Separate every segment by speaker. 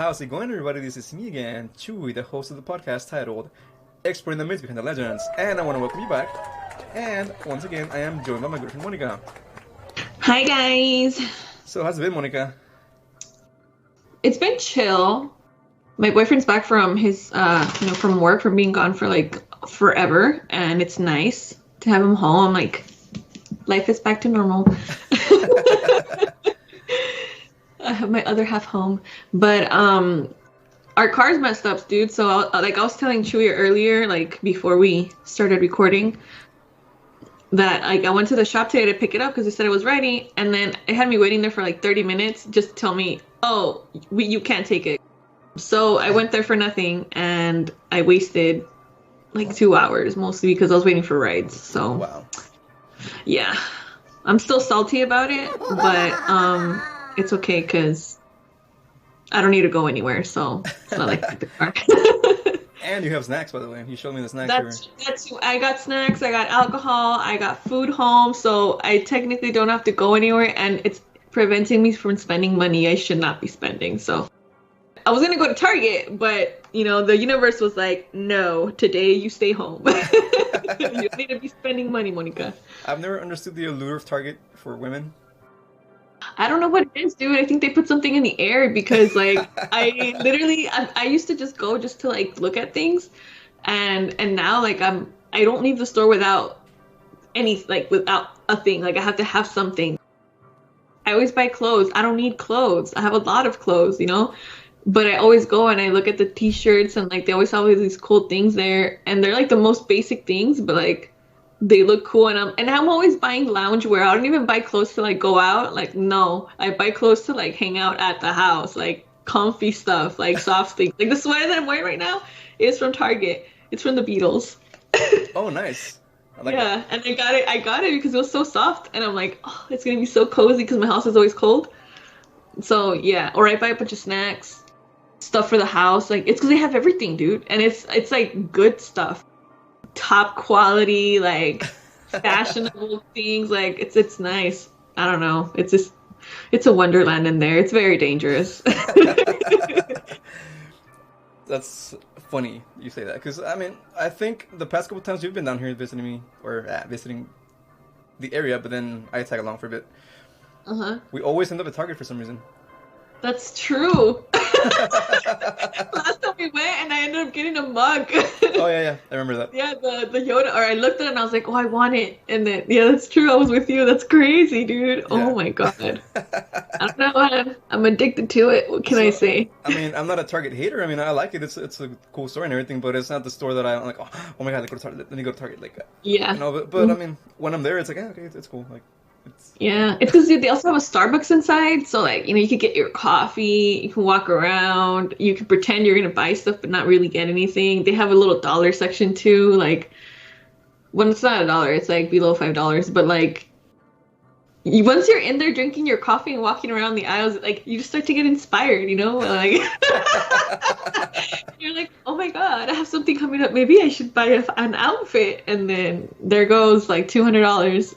Speaker 1: How's it going, everybody? This is me again, Chewy, the host of the podcast titled Exploring the Myths Behind the Legends, and I want to welcome you back. And once again, I am joined by my good friend Monica.
Speaker 2: Hi, guys.
Speaker 1: So, how's it been, Monica?
Speaker 2: It's been chill. My boyfriend's back from his, from work, from being gone for like forever, and it's nice to have him home. Like, life is back to normal. I have my other half home, but our car's messed up, dude. So I was telling Chewy earlier, like before we started recording, that I went to the shop today to pick it up because they said it was ready, and then it had me waiting there for like 30 minutes just to tell me, oh, you can't take it. So I went there for nothing, and I wasted like 2 hours, mostly because I was waiting for rides. So
Speaker 1: wow.
Speaker 2: Yeah, I'm still salty about it, but it's okay because I don't need to go anywhere, so it's not like the car.
Speaker 1: And you have snacks, by the way. You showed me the snacks.
Speaker 2: That's I got snacks, I got alcohol, I got food home, so I technically don't have to go anywhere, and it's preventing me from spending money I should not be spending. So I was gonna go to Target, but the universe was like, no, today you stay home. You don't need to be spending money, Monica.
Speaker 1: I've never understood the allure of Target for women.
Speaker 2: I don't know what it is, dude. I think they put something in the air because, like, I used to just go just to like look at things, and now like I don't leave the store without without a thing. Like, I have to have something. I always buy clothes. I don't need clothes. I have a lot of clothes, but I always go and I look at the t-shirts, and like they always have these cool things there, and they're like the most basic things, but like they look cool, and I'm always buying loungewear. I don't even buy clothes to like go out. Like, no, I buy clothes to like hang out at the house, like comfy stuff, like soft things. Like the sweater that I'm wearing right now is from Target. It's from the Beatles.
Speaker 1: Oh, nice. I like
Speaker 2: yeah,
Speaker 1: that.
Speaker 2: and I got it because it was so soft, and I'm like, oh, it's gonna be so cozy because my house is always cold. So yeah, or I buy a bunch of snacks, stuff for the house. Like, it's because they have everything, dude, and it's like good stuff. Top quality, like fashionable things. Like, it's nice. I don't know. It's a wonderland in there. It's very dangerous.
Speaker 1: That's funny you say that, because I mean, I think the past couple times you've been down here visiting me, or visiting the area, but then I tag along for a bit. We always end up at Target for some reason.
Speaker 2: That's true. Last time we went, and I ended up getting a mug.
Speaker 1: Oh yeah, I remember that.
Speaker 2: Yeah, the Yoda. Or I looked at it and I was like, oh, I want it. And then that's true. I was with you. That's crazy, dude. Yeah. Oh my god. I don't know. I'm addicted to it. What can I say?
Speaker 1: I mean, I'm not a Target hater. I mean, I like it. It's a cool store and everything, but it's not the store that I'm like, oh my god, let me go to Target. Like,
Speaker 2: yeah.
Speaker 1: But I mean, when I'm there, it's like, okay, it's cool. Like.
Speaker 2: Yeah, it's because they also have a Starbucks inside, so like you could get your coffee, you can walk around, you can pretend you're gonna buy stuff but not really get anything. They have a little dollar section too, like when it's not $1, it's like below $5, but like once you're in there drinking your coffee and walking around the aisles, like you just start to get inspired, like you're like, oh my god, I have something coming up, maybe I should buy an outfit, and then there goes like $200.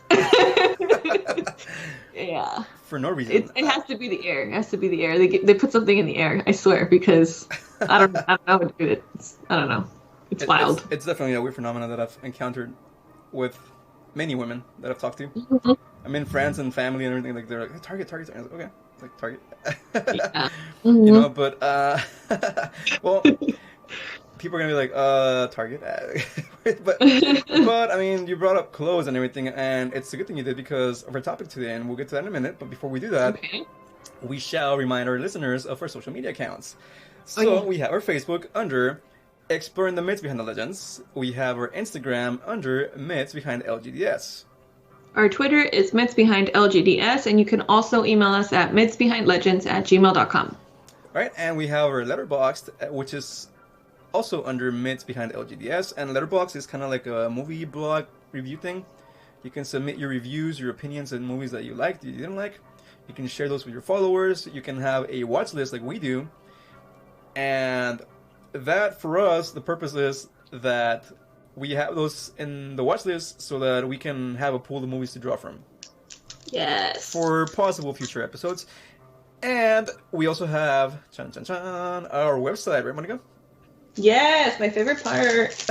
Speaker 2: Yeah.
Speaker 1: For no reason.
Speaker 2: It has to be the air. It has to be the air. They put something in the air, I swear, because I don't know, dude. I don't know. It's wild.
Speaker 1: It's definitely a weird phenomenon that I've encountered with many women that I've talked to.
Speaker 2: Mm-hmm.
Speaker 1: I mean, friends and family and everything, like they're like, Target. I was like, okay, it's like Target.
Speaker 2: Yeah. Mm-hmm.
Speaker 1: But well, people are gonna be like, Target. but I mean, you brought up clothes and everything, and it's a good thing you did because of our topic today, and we'll get to that in a minute. But before we do that, we shall remind our listeners of our social media accounts. So we have our Facebook under Exploring the Myths Behind the Legends. We have our Instagram under Myths Behind LGDS.
Speaker 2: Our Twitter is Myths Behind LGDS, and you can also email us at mythsbehindlegends@gmail.com.
Speaker 1: All right, and we have our Letterboxd, which is also under Myths Behind LGDS, and Letterboxd is kind of like a movie blog review thing. You can submit your reviews, your opinions on movies that you liked, that you didn't like. You can share those with your followers. You can have a watch list like we do. And that, for us, the purpose is that we have those in the watch list so that we can have a pool of movies to draw from.
Speaker 2: Yes.
Speaker 1: For possible future episodes. And we also have chan chan chan our website, right, Monica?
Speaker 2: Yes, my favorite part.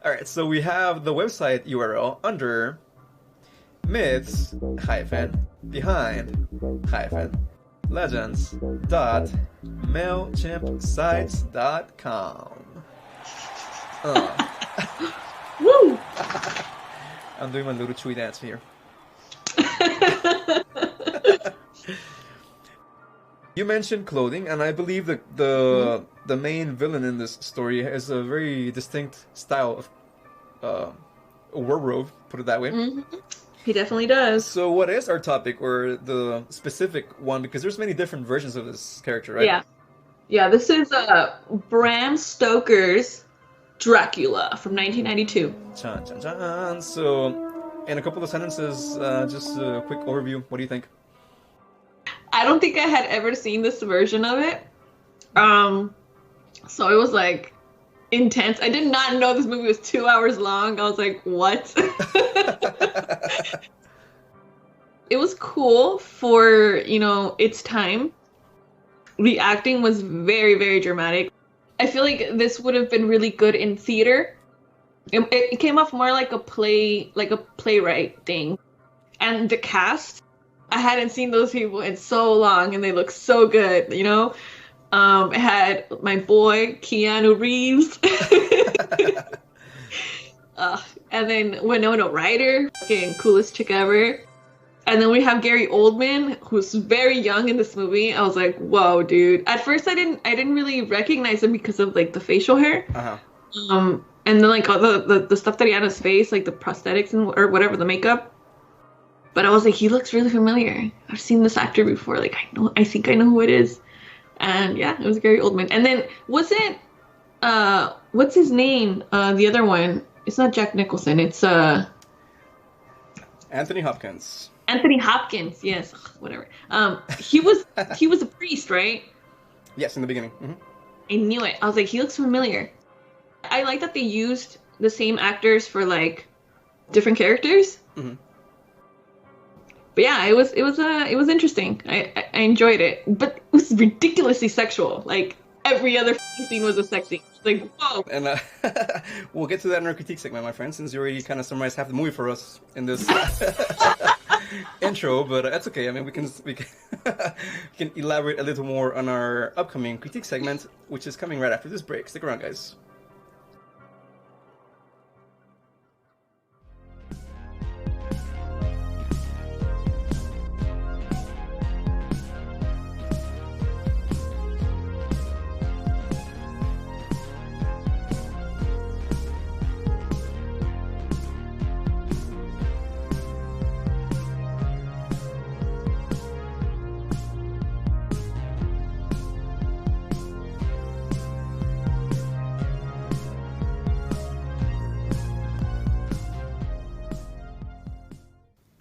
Speaker 1: All right, so we have the website URL under myths behind legends mailchimpsites.com.
Speaker 2: Woo!
Speaker 1: I'm doing my little chewy dance here. You mentioned clothing, and I believe that the main villain in this story has a very distinct style of wardrobe, put it that way.
Speaker 2: Mm-hmm. He definitely does.
Speaker 1: So what is our topic, or the specific one? Because there's many different versions of this character, right?
Speaker 2: Yeah. Yeah, this is Bram Stoker's Dracula from 1992.
Speaker 1: Chan, chan, chan. So, in a couple of sentences, just a quick overview. What do you think?
Speaker 2: I don't think I had ever seen this version of it. So it was like intense. I did not know this movie was 2 hours long. I was like, what? It was cool for, its time. The acting was very, very dramatic. I feel like this would have been really good in theater. It came off more like a playwright thing. And the cast, I hadn't seen those people in so long, and they look so good, It had my boy, Keanu Reeves. And then Winona Ryder, fucking coolest chick ever. And then we have Gary Oldman, who's very young in this movie. I was like, whoa, dude. At first, I didn't really recognize him because of, like, the facial hair.
Speaker 1: Uh-huh.
Speaker 2: And then, like, all the stuff that he had on his face, like the prosthetics or whatever, the makeup. But I was like, he looks really familiar. I've seen this actor before. Like, I think I know who it is. And yeah, it was Gary Oldman. And then what's his name? The other one. It's not Jack Nicholson. It's
Speaker 1: Anthony Hopkins.
Speaker 2: Anthony Hopkins. Yes, whatever. He was a priest, right?
Speaker 1: Yes, in the beginning. Mm-hmm.
Speaker 2: I knew it. I was like, he looks familiar. I like that they used the same actors for like different characters. Mm-hmm. But yeah, it was interesting. I enjoyed it, but it was ridiculously sexual. Like every other scene was a sex scene. Like, whoa.
Speaker 1: And we'll get to that in our critique segment, my friend, since you already kind of summarized half the movie for us in this intro. But that's okay. I mean, we can we can elaborate a little more on our upcoming critique segment, which is coming right after this break. Stick around, guys.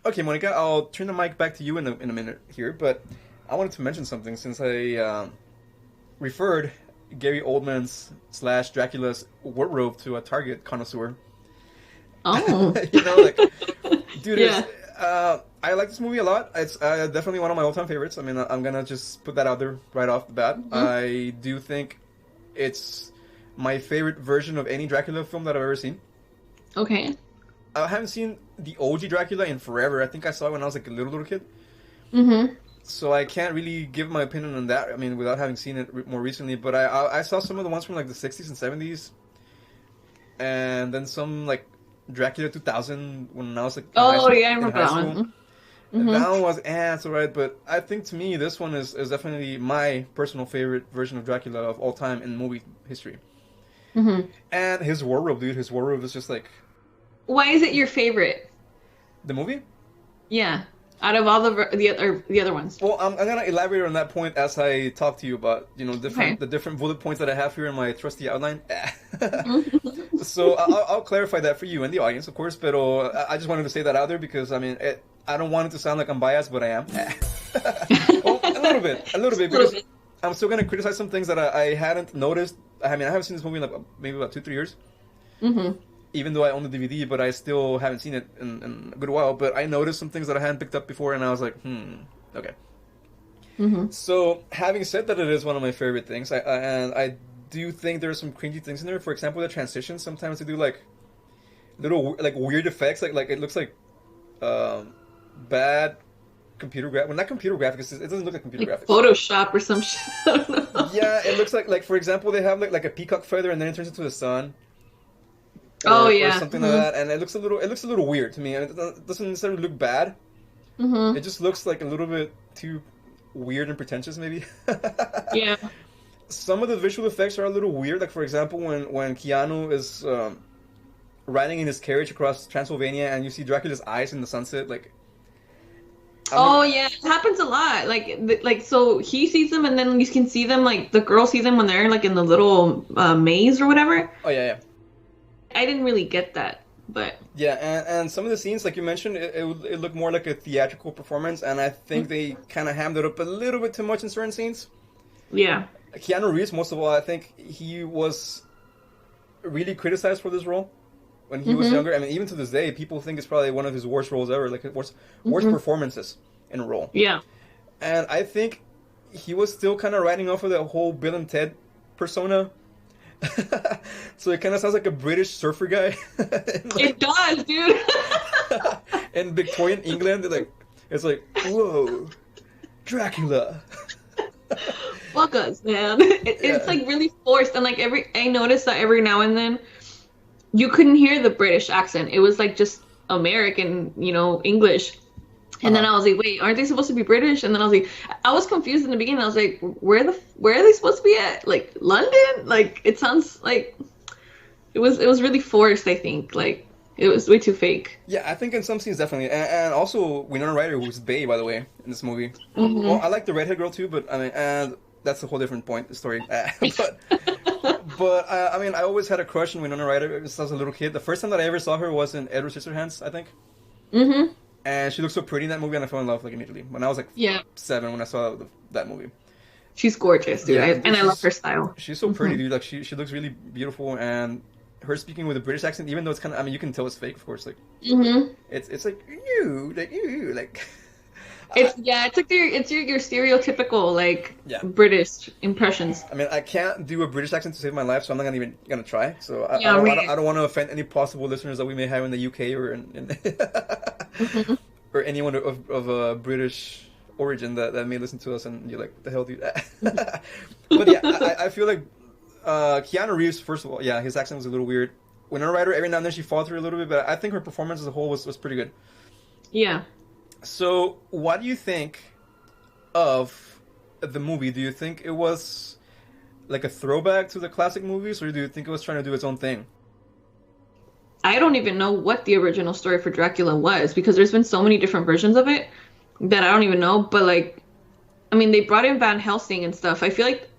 Speaker 1: Okay, Monica, I'll turn the mic back to you in a minute here, but I wanted to mention something since I referred Gary Oldman's / Dracula's wardrobe to a Target connoisseur.
Speaker 2: Oh.
Speaker 1: Dude, yeah. I like this movie a lot. It's definitely one of my all-time favorites. I mean, I'm going to just put that out there right off the bat. Mm-hmm. I do think it's my favorite version of any Dracula film that I've ever seen.
Speaker 2: Okay.
Speaker 1: I haven't seen the OG Dracula in forever. I think I saw it when I was like a little kid.
Speaker 2: Mm-hmm.
Speaker 1: So I can't really give my opinion on that. I mean, without having seen it more recently. But I saw some of the ones from like the 60s and 70s. And then some like Dracula 2000 when I was like
Speaker 2: I remember that one.
Speaker 1: Mm-hmm. That one was it's alright. But I think to me this one is definitely my personal favorite version of Dracula of all time in movie history.
Speaker 2: Mm-hmm.
Speaker 1: And his wardrobe, dude. His wardrobe is just like...
Speaker 2: Why is it your favorite?
Speaker 1: The movie?
Speaker 2: Yeah, out of all the other ones.
Speaker 1: Well, I'm gonna elaborate on that point as I talk to you about the different bullet points that I have here in my trusty outline. So I'll clarify that for you and the audience, of course. But I just wanted to say that out there because I mean I don't want it to sound like I'm biased, but I am. Well, a little bit. Because I'm still gonna criticize some things that I hadn't noticed. I mean, I haven't seen this movie in like maybe about 2-3 years.
Speaker 2: Mm-hmm.
Speaker 1: Even though I own the DVD, but I still haven't seen it in a good while. But I noticed some things that I hadn't picked up before, and I was like, okay. So, having said that, it is one of my favorite things. And I do think there's some cringy things in there. For example, the transitions. Sometimes they do like little like weird effects. Like it looks like bad computer well, not computer graphics. It doesn't look like computer graphics.
Speaker 2: Photoshop or some shit. I don't know.
Speaker 1: Yeah, it looks like for example, they have like a peacock feather and then it turns into the sun. Or something like that, and it looks a little weird to me, and it doesn't necessarily look bad. It just looks like a little bit too weird and pretentious, maybe.
Speaker 2: Yeah.
Speaker 1: Some of the visual effects are a little weird. Like for example, when Keanu is riding in his carriage across Transylvania, and you see Dracula's eyes in the sunset, like.
Speaker 2: Yeah, it happens a lot. Like so he sees them, and then you can see them. Like the girl sees them when they're like in the little maze or whatever.
Speaker 1: Oh yeah.
Speaker 2: I didn't really get that, but
Speaker 1: yeah, and some of the scenes, like you mentioned, it looked more like a theatrical performance, and I think they kind of hammed it up a little bit too much in certain scenes.
Speaker 2: Yeah,
Speaker 1: Keanu Reeves, most of all, I think he was really criticized for this role when he was younger. I mean, even to this day, people think it's probably one of his worst roles ever, like worst performances in a role.
Speaker 2: Yeah,
Speaker 1: and I think he was still kind of riding off of the whole Bill and Ted persona. So it kind of sounds like a British surfer guy.
Speaker 2: It does, dude.
Speaker 1: In Victorian England, it's like, whoa, Dracula.
Speaker 2: Fuck us, man. It's like really forced, and like I noticed that every now and then you couldn't hear the British accent. It was like just American, English. And then I was like, wait, aren't they supposed to be British? And then I was like, I was confused in the beginning. I was like, where are they supposed to be at? Like London? Like it sounds like it was really forced. I think like it was way too fake.
Speaker 1: Yeah, I think in some scenes definitely, and also Winona Ryder, who's Bae, by the way, in this movie. Well, I like the redhead girl too, but I mean, and that's a whole different story. But I mean, I always had a crush on Winona Ryder since I was a little kid. The first time that I ever saw her was in Edward Scissorhands, I think. And she looked so pretty in that movie, and I fell in love like immediately. When I was like 7, when I saw that movie.
Speaker 2: She's gorgeous, dude,
Speaker 1: yeah,
Speaker 2: and I love her style.
Speaker 1: She's so pretty, dude. Like she looks really beautiful, and her speaking with a British accent, even though it's kind of, I mean, you can tell it's fake, of course. Like, it's like you, like.
Speaker 2: It's like your stereotypical like British impressions.
Speaker 1: I mean, I can't do a British accent to save my life, so I'm not even gonna try. So I don't want to offend any possible listeners that we may have in the UK or in or anyone of a British origin that may listen to us and you're like, the hell do that? But yeah, I feel like Keanu Reeves, first of all, yeah, his accent was a little weird. Winona Ryder, every now and then she falls through a little bit, but I think her performance as a whole was pretty good.
Speaker 2: Yeah.
Speaker 1: So, what do you think of the movie? Do you think it was like a throwback to the classic movies, or do you think it was trying to do its own thing?
Speaker 2: I don't even know what the original story for Dracula was, because there's been so many different versions of it that I don't even know. But like, I mean, they brought in Van Helsing and stuff. I feel like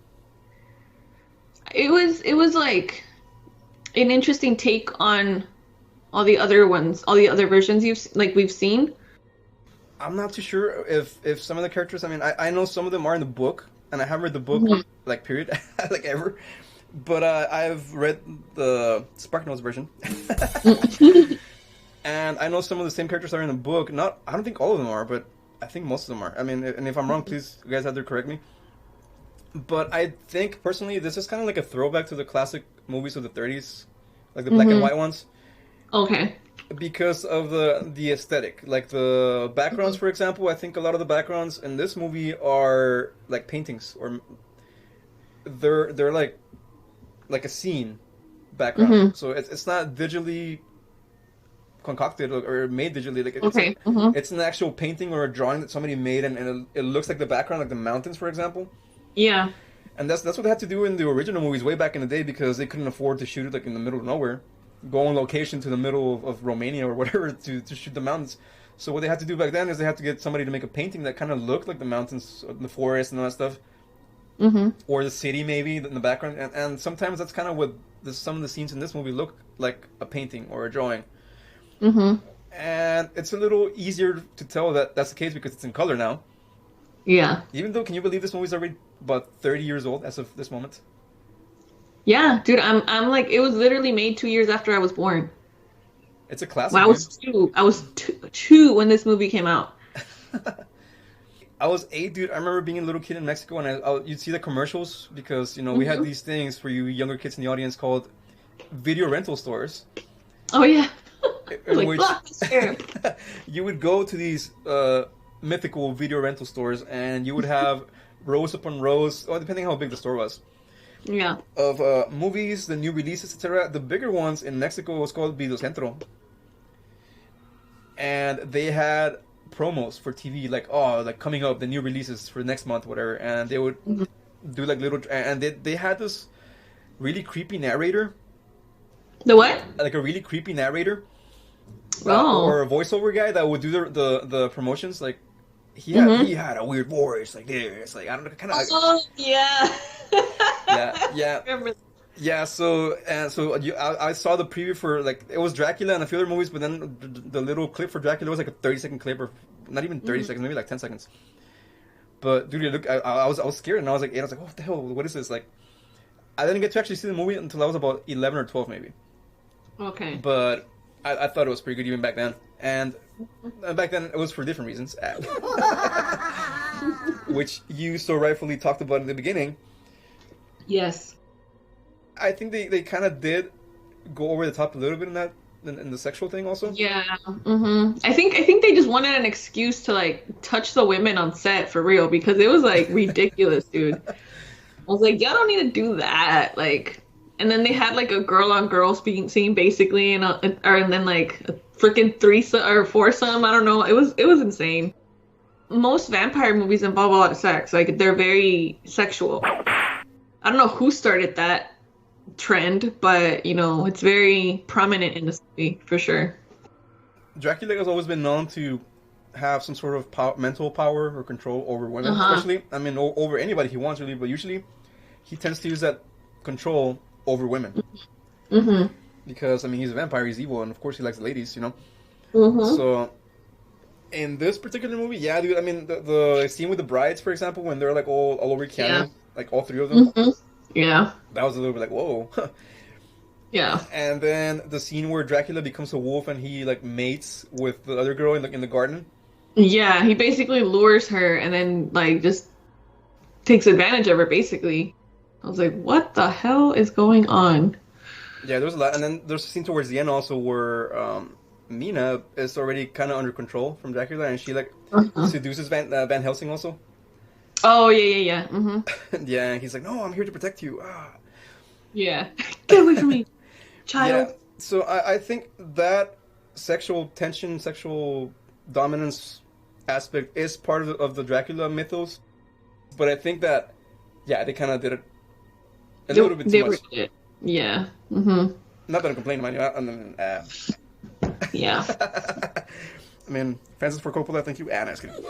Speaker 2: it was like an interesting take on all the other ones, all the other versions we've seen.
Speaker 1: I'm not too sure if some of the characters, I mean, I know some of them are in the book, and I haven't read the book, like, period, like, ever. But I've read the SparkNotes version. And I know some of the same characters are in the book. I don't think all of them are, but I think most of them are. I mean, and if I'm wrong, please, you guys have to correct me. But I think, personally, this is kind of like a throwback to the classic movies of the 30s, like the black and white ones.
Speaker 2: Okay.
Speaker 1: Because of the aesthetic, like the backgrounds, for example, I think a lot of the backgrounds in this movie are like paintings, or they're like a scene background. So it's not digitally concocted or made digitally. Like it's an actual painting or a drawing that somebody made, and it looks like the background, like the mountains, for example.
Speaker 2: Yeah.
Speaker 1: And that's what they had to do in the original movies way back in the day, because they couldn't afford to shoot it like in the middle of nowhere. Go on location to the middle of Romania or whatever to shoot the mountains. So what they had to do back then is they had to get somebody to make a painting that kind of looked like the mountains, the forest, and all that stuff. Or the city, maybe, in the background. And sometimes that's kind of what some of the scenes in this movie look like, a painting or a drawing. And it's a little easier to tell that that's the case because it's in color now.
Speaker 2: Yeah.
Speaker 1: Even though, can you believe this movie's already about 30 years old as of this moment?
Speaker 2: Yeah, dude, I'm like, it was literally made 2 years after I was born.
Speaker 1: It's a classic.
Speaker 2: Well, I was two when this movie came out.
Speaker 1: I was 8, dude. I remember being a little kid in Mexico, and you'd see the commercials because we had these things for you younger kids in the audience called video rental stores.
Speaker 2: Oh yeah,
Speaker 1: In
Speaker 2: like
Speaker 1: which
Speaker 2: Blockbuster.
Speaker 1: you would go to these mythical video rental stores, and you would have rows upon rows, or depending how big the store was,
Speaker 2: Yeah.
Speaker 1: of movies, the new releases, etc. The bigger ones in Mexico was called Videocentro, and they had promos for TV, like coming up, the new releases for next month, whatever, and they would do like little, and they had this really creepy narrator,
Speaker 2: The what?
Speaker 1: like a really creepy narrator,
Speaker 2: Oh.
Speaker 1: or a voiceover guy that would do the promotions, like. He had a weird voice like this, like I don't know, kind of like,
Speaker 2: Oh yeah.
Speaker 1: yeah.
Speaker 2: Remember.
Speaker 1: Yeah, so I saw the preview for like it was Dracula and a few other movies, but then the little clip for Dracula was like a 30-second clip, or not even 30 seconds, maybe like 10 seconds. But dude, look, I was scared, and I was like, what the hell? What is this? Like, I didn't get to actually see the movie until I was about 11 or 12, maybe.
Speaker 2: Okay.
Speaker 1: But I thought it was pretty good even back then, and back then it was for different reasons, which you so rightfully talked about in the beginning.
Speaker 2: Yes.
Speaker 1: I think they kind of did go over the top a little bit in the sexual thing also.
Speaker 2: Yeah. I think they just wanted an excuse to like touch the women on set for real, because it was like ridiculous, dude. I was like, y'all don't need to do that, like. And then they had like a girl on girl scene basically, and then like a freaking threesome or foursome. I don't know. It was insane. Most vampire movies involve a lot of sex. Like they're very sexual. I don't know who started that trend, but it's very prominent in this movie for sure.
Speaker 1: Dracula has always been known to have some sort of mental power or control over women, especially. I mean, over anybody he wants really, but usually he tends to use that control over women. Because I mean, he's a vampire, he's evil, and of course he likes ladies, So in this particular movie, yeah, dude. I mean, the scene with the brides, for example, when they're like all over Keanu, like all 3 of them.
Speaker 2: Yeah.
Speaker 1: That was a little bit like, whoa.
Speaker 2: Yeah.
Speaker 1: And then the scene where Dracula becomes a wolf and he like mates with the other girl in the garden.
Speaker 2: Yeah, he basically lures her and then like just takes advantage of her basically. I was like, what the hell is going on?
Speaker 1: Yeah, there's a lot. And then there's a scene towards the end also where Mina is already kind of under control from Dracula, and she like seduces Van Helsing also.
Speaker 2: Oh, yeah.
Speaker 1: Yeah, he's like, no, I'm here to protect you.
Speaker 2: Yeah. Get away from me, child.
Speaker 1: Yeah. So I think that sexual tension, sexual dominance aspect is part of the Dracula mythos. But I think that, yeah, they kind of did it a little bit too much.
Speaker 2: Yeah.
Speaker 1: Not that I'm complaining, man.
Speaker 2: Yeah.
Speaker 1: I mean, Francis Ford Coppola, thank you. No, just kidding.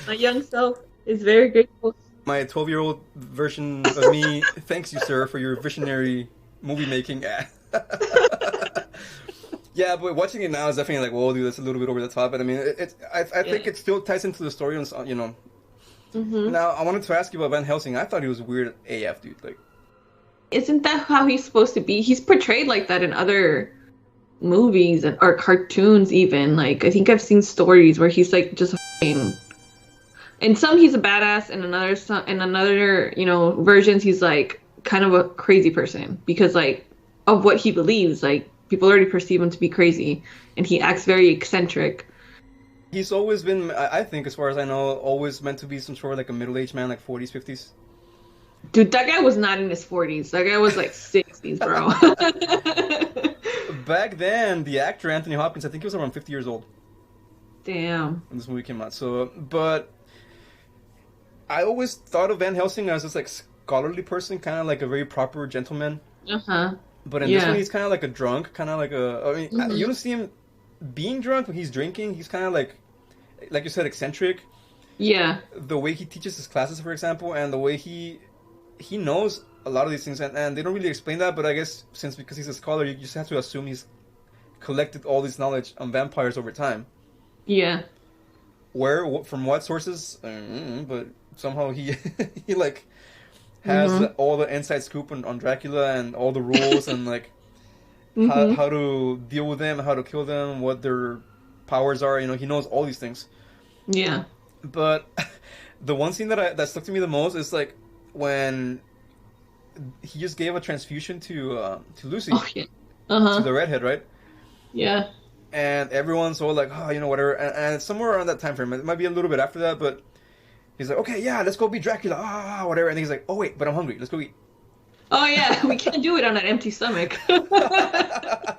Speaker 2: My young self is very grateful.
Speaker 1: My 12-year-old version of me thanks you, sir, for your visionary movie making. Yeah, but watching it now is definitely like, whoa, dude, that's a little bit over the top. But I mean, I think it still ties into the story, and Now, I wanted to ask you about Van Helsing. I thought he was weird AF, dude. Like,
Speaker 2: isn't that how he's supposed to be? He's portrayed like that in other movies or cartoons, even. Like, I think I've seen stories where he's like just in some he's a badass, and another versions he's like kind of a crazy person because like of what he believes. Like people already perceive him to be crazy, and he acts very eccentric.
Speaker 1: He's always been, I think, as far as I know, always meant to be some sort of like a middle-aged man, like 40s, 50s.
Speaker 2: Dude, that guy was not in his 40s. That guy was like 60s, bro.
Speaker 1: Back then, the actor Anthony Hopkins, I think he was around 50 years old.
Speaker 2: Damn.
Speaker 1: When this movie came out. So, but I always thought of Van Helsing as this like scholarly person, kind of like a very proper gentleman. But in this one, he's kind of like a drunk, kind of like I mean, you don't see him being drunk when he's drinking. He's kind of like you said, eccentric.
Speaker 2: Yeah.
Speaker 1: The way he teaches his classes, for example, and the way he knows a lot of these things, and they don't really explain that, but I guess because he's a scholar, you just have to assume he's collected all this knowledge on vampires over time.
Speaker 2: Yeah.
Speaker 1: From what sources? But somehow he like has all the inside scoop on Dracula and all the rules and like how to deal with them, how to kill them, what their powers are. He knows all these things.
Speaker 2: Yeah.
Speaker 1: But the one scene that stuck to me the most is like when he just gave a transfusion to Lucy,
Speaker 2: Oh yeah.
Speaker 1: to the redhead, right?
Speaker 2: Yeah.
Speaker 1: And everyone's all like, oh, whatever. And somewhere around that time frame, it might be a little bit after that, but he's like, okay, yeah, let's go beat Dracula, whatever. And he's like, oh wait, but I'm hungry. Let's go eat.
Speaker 2: Oh yeah, we can't do it on an empty stomach. I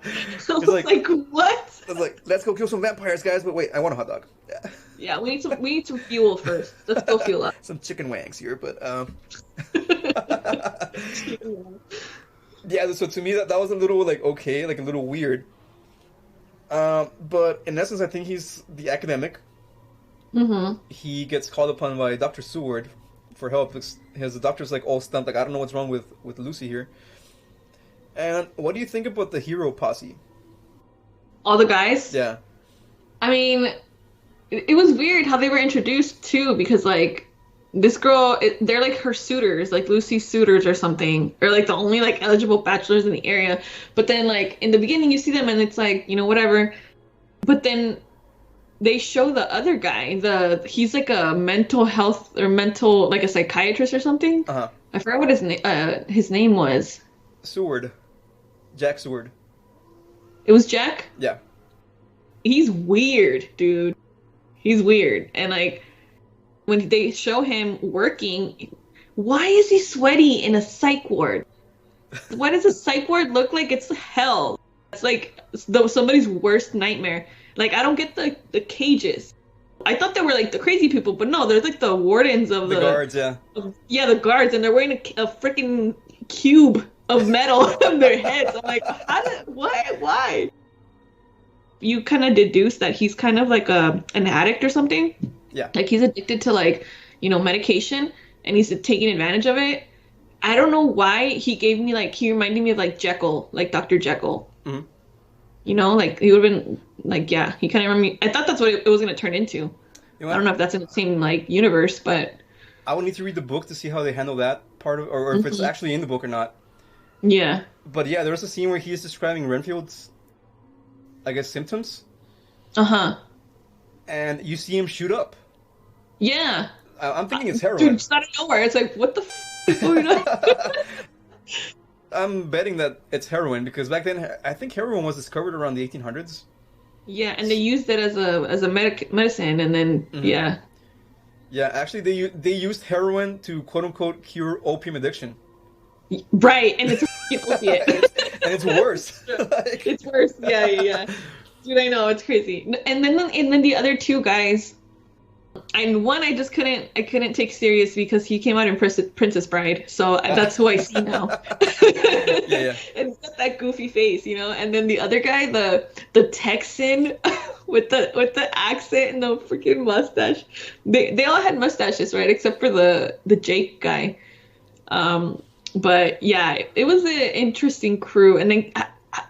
Speaker 2: was
Speaker 1: like,
Speaker 2: what?
Speaker 1: I was like, let's go kill some vampires, guys. But wait, I want a hot dog. Yeah.
Speaker 2: Yeah, we need some fuel first. Let's go fuel up.
Speaker 1: Some chicken wangs here, but yeah. So to me, that was a little like okay, like a little weird. But in essence, I think he's the academic.
Speaker 2: Mm-hmm.
Speaker 1: He gets called upon by Dr. Seward for help. The doctor's like all stumped, like I don't know what's wrong with Lucy here. And what do you think about the hero posse?
Speaker 2: All the guys?
Speaker 1: Yeah.
Speaker 2: I mean, it was weird how they were introduced too, because like this girl, they're like her suitors, like Lucy's suitors or something, or like the only like eligible bachelors in the area. But then like in the beginning you see them and it's like, whatever. But then they show the other guy, he's like a mental health or like a psychiatrist or something.
Speaker 1: Uh-huh.
Speaker 2: I forgot what his name was.
Speaker 1: Seward. Jack Seward.
Speaker 2: It was Jack?
Speaker 1: Yeah.
Speaker 2: He's weird, dude. He's weird. And like when they show him working, why is he sweaty in a psych ward? Why does a psych ward look like it's hell? It's like somebody's worst nightmare. Like, I don't get the cages. I thought they were like the crazy people, but no, they're like the wardens of the
Speaker 1: guards, yeah.
Speaker 2: The guards, and they're wearing a freaking cube of metal on their heads. I'm like, why? You kind of deduce that he's kind of like an addict or something.
Speaker 1: Yeah.
Speaker 2: Like he's addicted to like, medication, and he's taking advantage of it. I don't know why he reminded me of like Jekyll, like Dr. Jekyll. Mm-hmm. Like he would have been like, yeah, he kind of reminded me. I thought that's what it was going to turn into. I don't know if that's in the same like universe, but
Speaker 1: I would need to read the book to see how they handle that part of, or if it's actually in the book or not.
Speaker 2: Yeah.
Speaker 1: But yeah, there was a scene where he's describing Renfield's, I guess, symptoms.
Speaker 2: Uh-huh.
Speaker 1: And you see him shoot up.
Speaker 2: Yeah.
Speaker 1: I'm thinking it's heroin.
Speaker 2: Dude, just out of nowhere. It's like, what the f*** is going on?
Speaker 1: I'm betting that it's heroin, because back then, I think heroin was discovered around the 1800s.
Speaker 2: Yeah, and they used it as a medicine, and then, yeah.
Speaker 1: Yeah, actually, they used heroin to, quote-unquote, cure opium addiction.
Speaker 2: Right, and it's a f***ing opiate.
Speaker 1: and it's worse.
Speaker 2: It's worse, yeah. Dude, I know, it's crazy. And then the other two guys, and one I just couldn't take serious because he came out in Princess Bride, so that's who I see now.
Speaker 1: Yeah.
Speaker 2: And he's got that goofy face, And then the other guy, the Texan with the accent and the freaking mustache. They all had mustaches, right? Except for the Jake guy. But yeah, it was an interesting crew. And then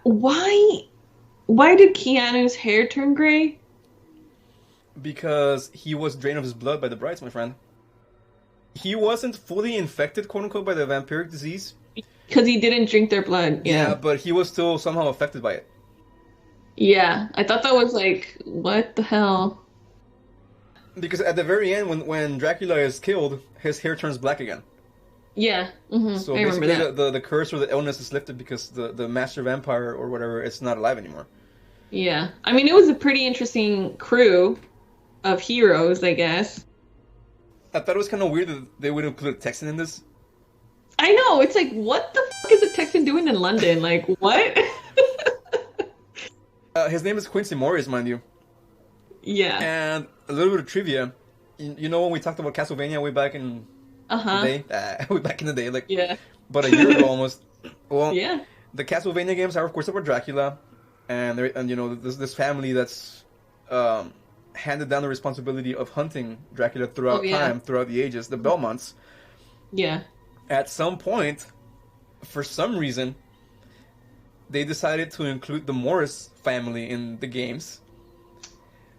Speaker 2: why did Keanu's hair turn gray?
Speaker 1: Because he was drained of his blood by the brides, my friend. He wasn't fully infected, quote-unquote, by the vampiric disease.
Speaker 2: Because he didn't drink their blood.
Speaker 1: Yeah, but he was still somehow affected by it.
Speaker 2: Yeah, I thought that was like, what the hell?
Speaker 1: Because at the very end, when Dracula is killed, his hair turns black again.
Speaker 2: Yeah,
Speaker 1: So
Speaker 2: I
Speaker 1: basically
Speaker 2: remember that.
Speaker 1: The curse or the illness is lifted because the master vampire or whatever, it's not alive anymore.
Speaker 2: Yeah, I mean, it was a pretty interesting crew of heroes, I guess.
Speaker 1: I thought it was kind of weird that they would include a Texan in this.
Speaker 2: I know, it's like, what the fuck is a Texan doing in London? Like, what?
Speaker 1: His name is Quincy Morris, mind you.
Speaker 2: Yeah.
Speaker 1: And a little bit of trivia. You know when we talked about Castlevania way back in the day? Way back in the day, like about a year ago almost. Well,
Speaker 2: yeah.
Speaker 1: The Castlevania games are, of course, about Dracula. And this family that's handed down the responsibility of hunting Dracula throughout time, throughout the ages, the Belmonts.
Speaker 2: Yeah.
Speaker 1: At some point, for some reason, they decided to include the Morris family in the games.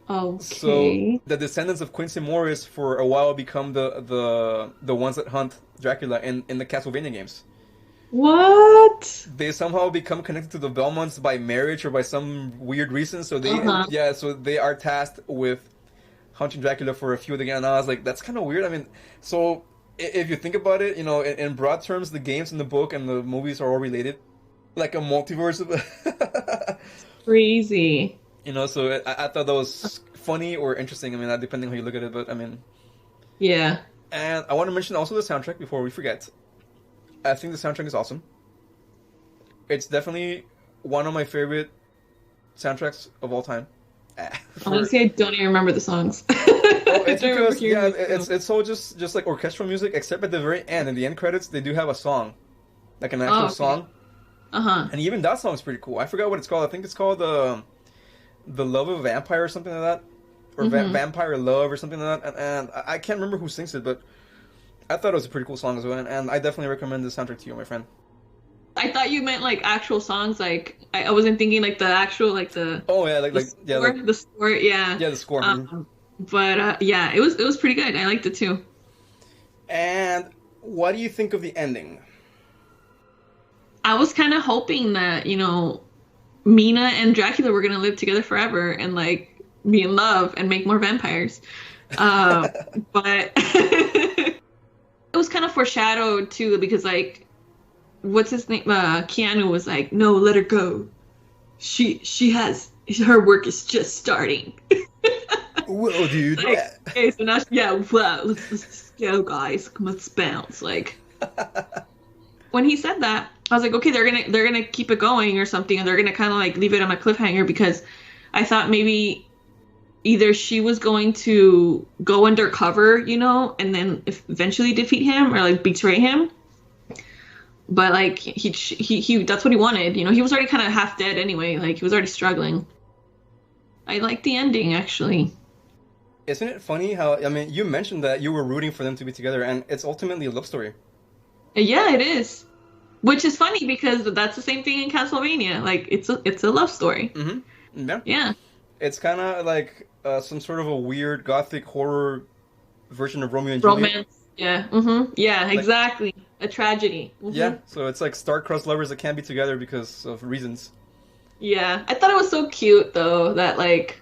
Speaker 2: Okay.
Speaker 1: So the descendants of Quincy Morris for a while become the ones that hunt Dracula in the Castlevania games.
Speaker 2: What?
Speaker 1: They somehow become connected to the Belmonts by marriage or by some weird reason. So
Speaker 2: Uh-huh.
Speaker 1: so they are tasked with hunting Dracula for a few of the game. And I was like, that's kind of weird. I mean, so if you think about it, in broad terms, the games and the book and the movies are all related, like a multiverse of.
Speaker 2: Crazy.
Speaker 1: So I thought that was funny or interesting. I mean, depending how you look at it, but I mean,
Speaker 2: Yeah.
Speaker 1: and I want to mention also the soundtrack before we forget. I think the soundtrack is awesome. It's definitely one of my favorite soundtracks of all time. For
Speaker 2: Honestly, I don't even remember the songs.
Speaker 1: Oh,
Speaker 2: I
Speaker 1: it's
Speaker 2: don't remember
Speaker 1: because
Speaker 2: hearing
Speaker 1: yeah,
Speaker 2: the
Speaker 1: it's all just like orchestral music, except at the very end, in the end credits, they do have a song, like an
Speaker 2: Oh,
Speaker 1: actual
Speaker 2: okay.
Speaker 1: song,
Speaker 2: Uh-huh.
Speaker 1: and even that song's pretty cool. I forgot what it's called. I think it's called the Love of a Vampire or something like that, or
Speaker 2: Mm-hmm.
Speaker 1: Vampire Love or something like that. And I can't remember who sings it, but I thought it was a pretty cool song as well. And I definitely recommend the soundtrack to you, my friend.
Speaker 2: I thought you meant like actual songs. Like I wasn't thinking like the actual like
Speaker 1: Oh yeah,
Speaker 2: the score, the score. Yeah.
Speaker 1: yeah, the score. Mhm.
Speaker 2: But yeah, it was pretty good. I liked it too.
Speaker 1: And what do you think of the ending?
Speaker 2: I was kind of hoping that Mina and Dracula were gonna live together forever and like be in love and make more vampires. Uh, but it was kind of foreshadowed too because like what's his name? Keanu was like, "No, let her go. She has her work is just starting."
Speaker 1: Whoa, dude.
Speaker 2: Like, okay, so now, yeah, wow, let's go, guys. Come, let's bounce. Like when he said that, I was like, okay, they're gonna keep it going or something, and they're gonna kind of like leave it on a cliffhanger because I thought maybe either she was going to go undercover, and then eventually defeat him or like betray him. But like he that's what he wanted. He was already kind of half dead anyway. Like he was already struggling. I like the ending actually.
Speaker 1: Isn't it funny how, I mean, you mentioned that you were rooting for them to be together, and it's ultimately a love story.
Speaker 2: Yeah, it is. Which is funny because that's the same thing in Castlevania. Like it's a love story.
Speaker 1: Mm-hmm. Yeah.
Speaker 2: Yeah.
Speaker 1: It's kind of like some sort of a weird gothic horror version of Romeo and Juliet.
Speaker 2: Romance. Yeah. Mm-hmm. Yeah,
Speaker 1: Like,
Speaker 2: exactly. A tragedy.
Speaker 1: yeah,
Speaker 2: Mm-hmm.
Speaker 1: so it's like star-crossed lovers that can't be together because of reasons.
Speaker 2: Yeah. I thought it was so cute though that like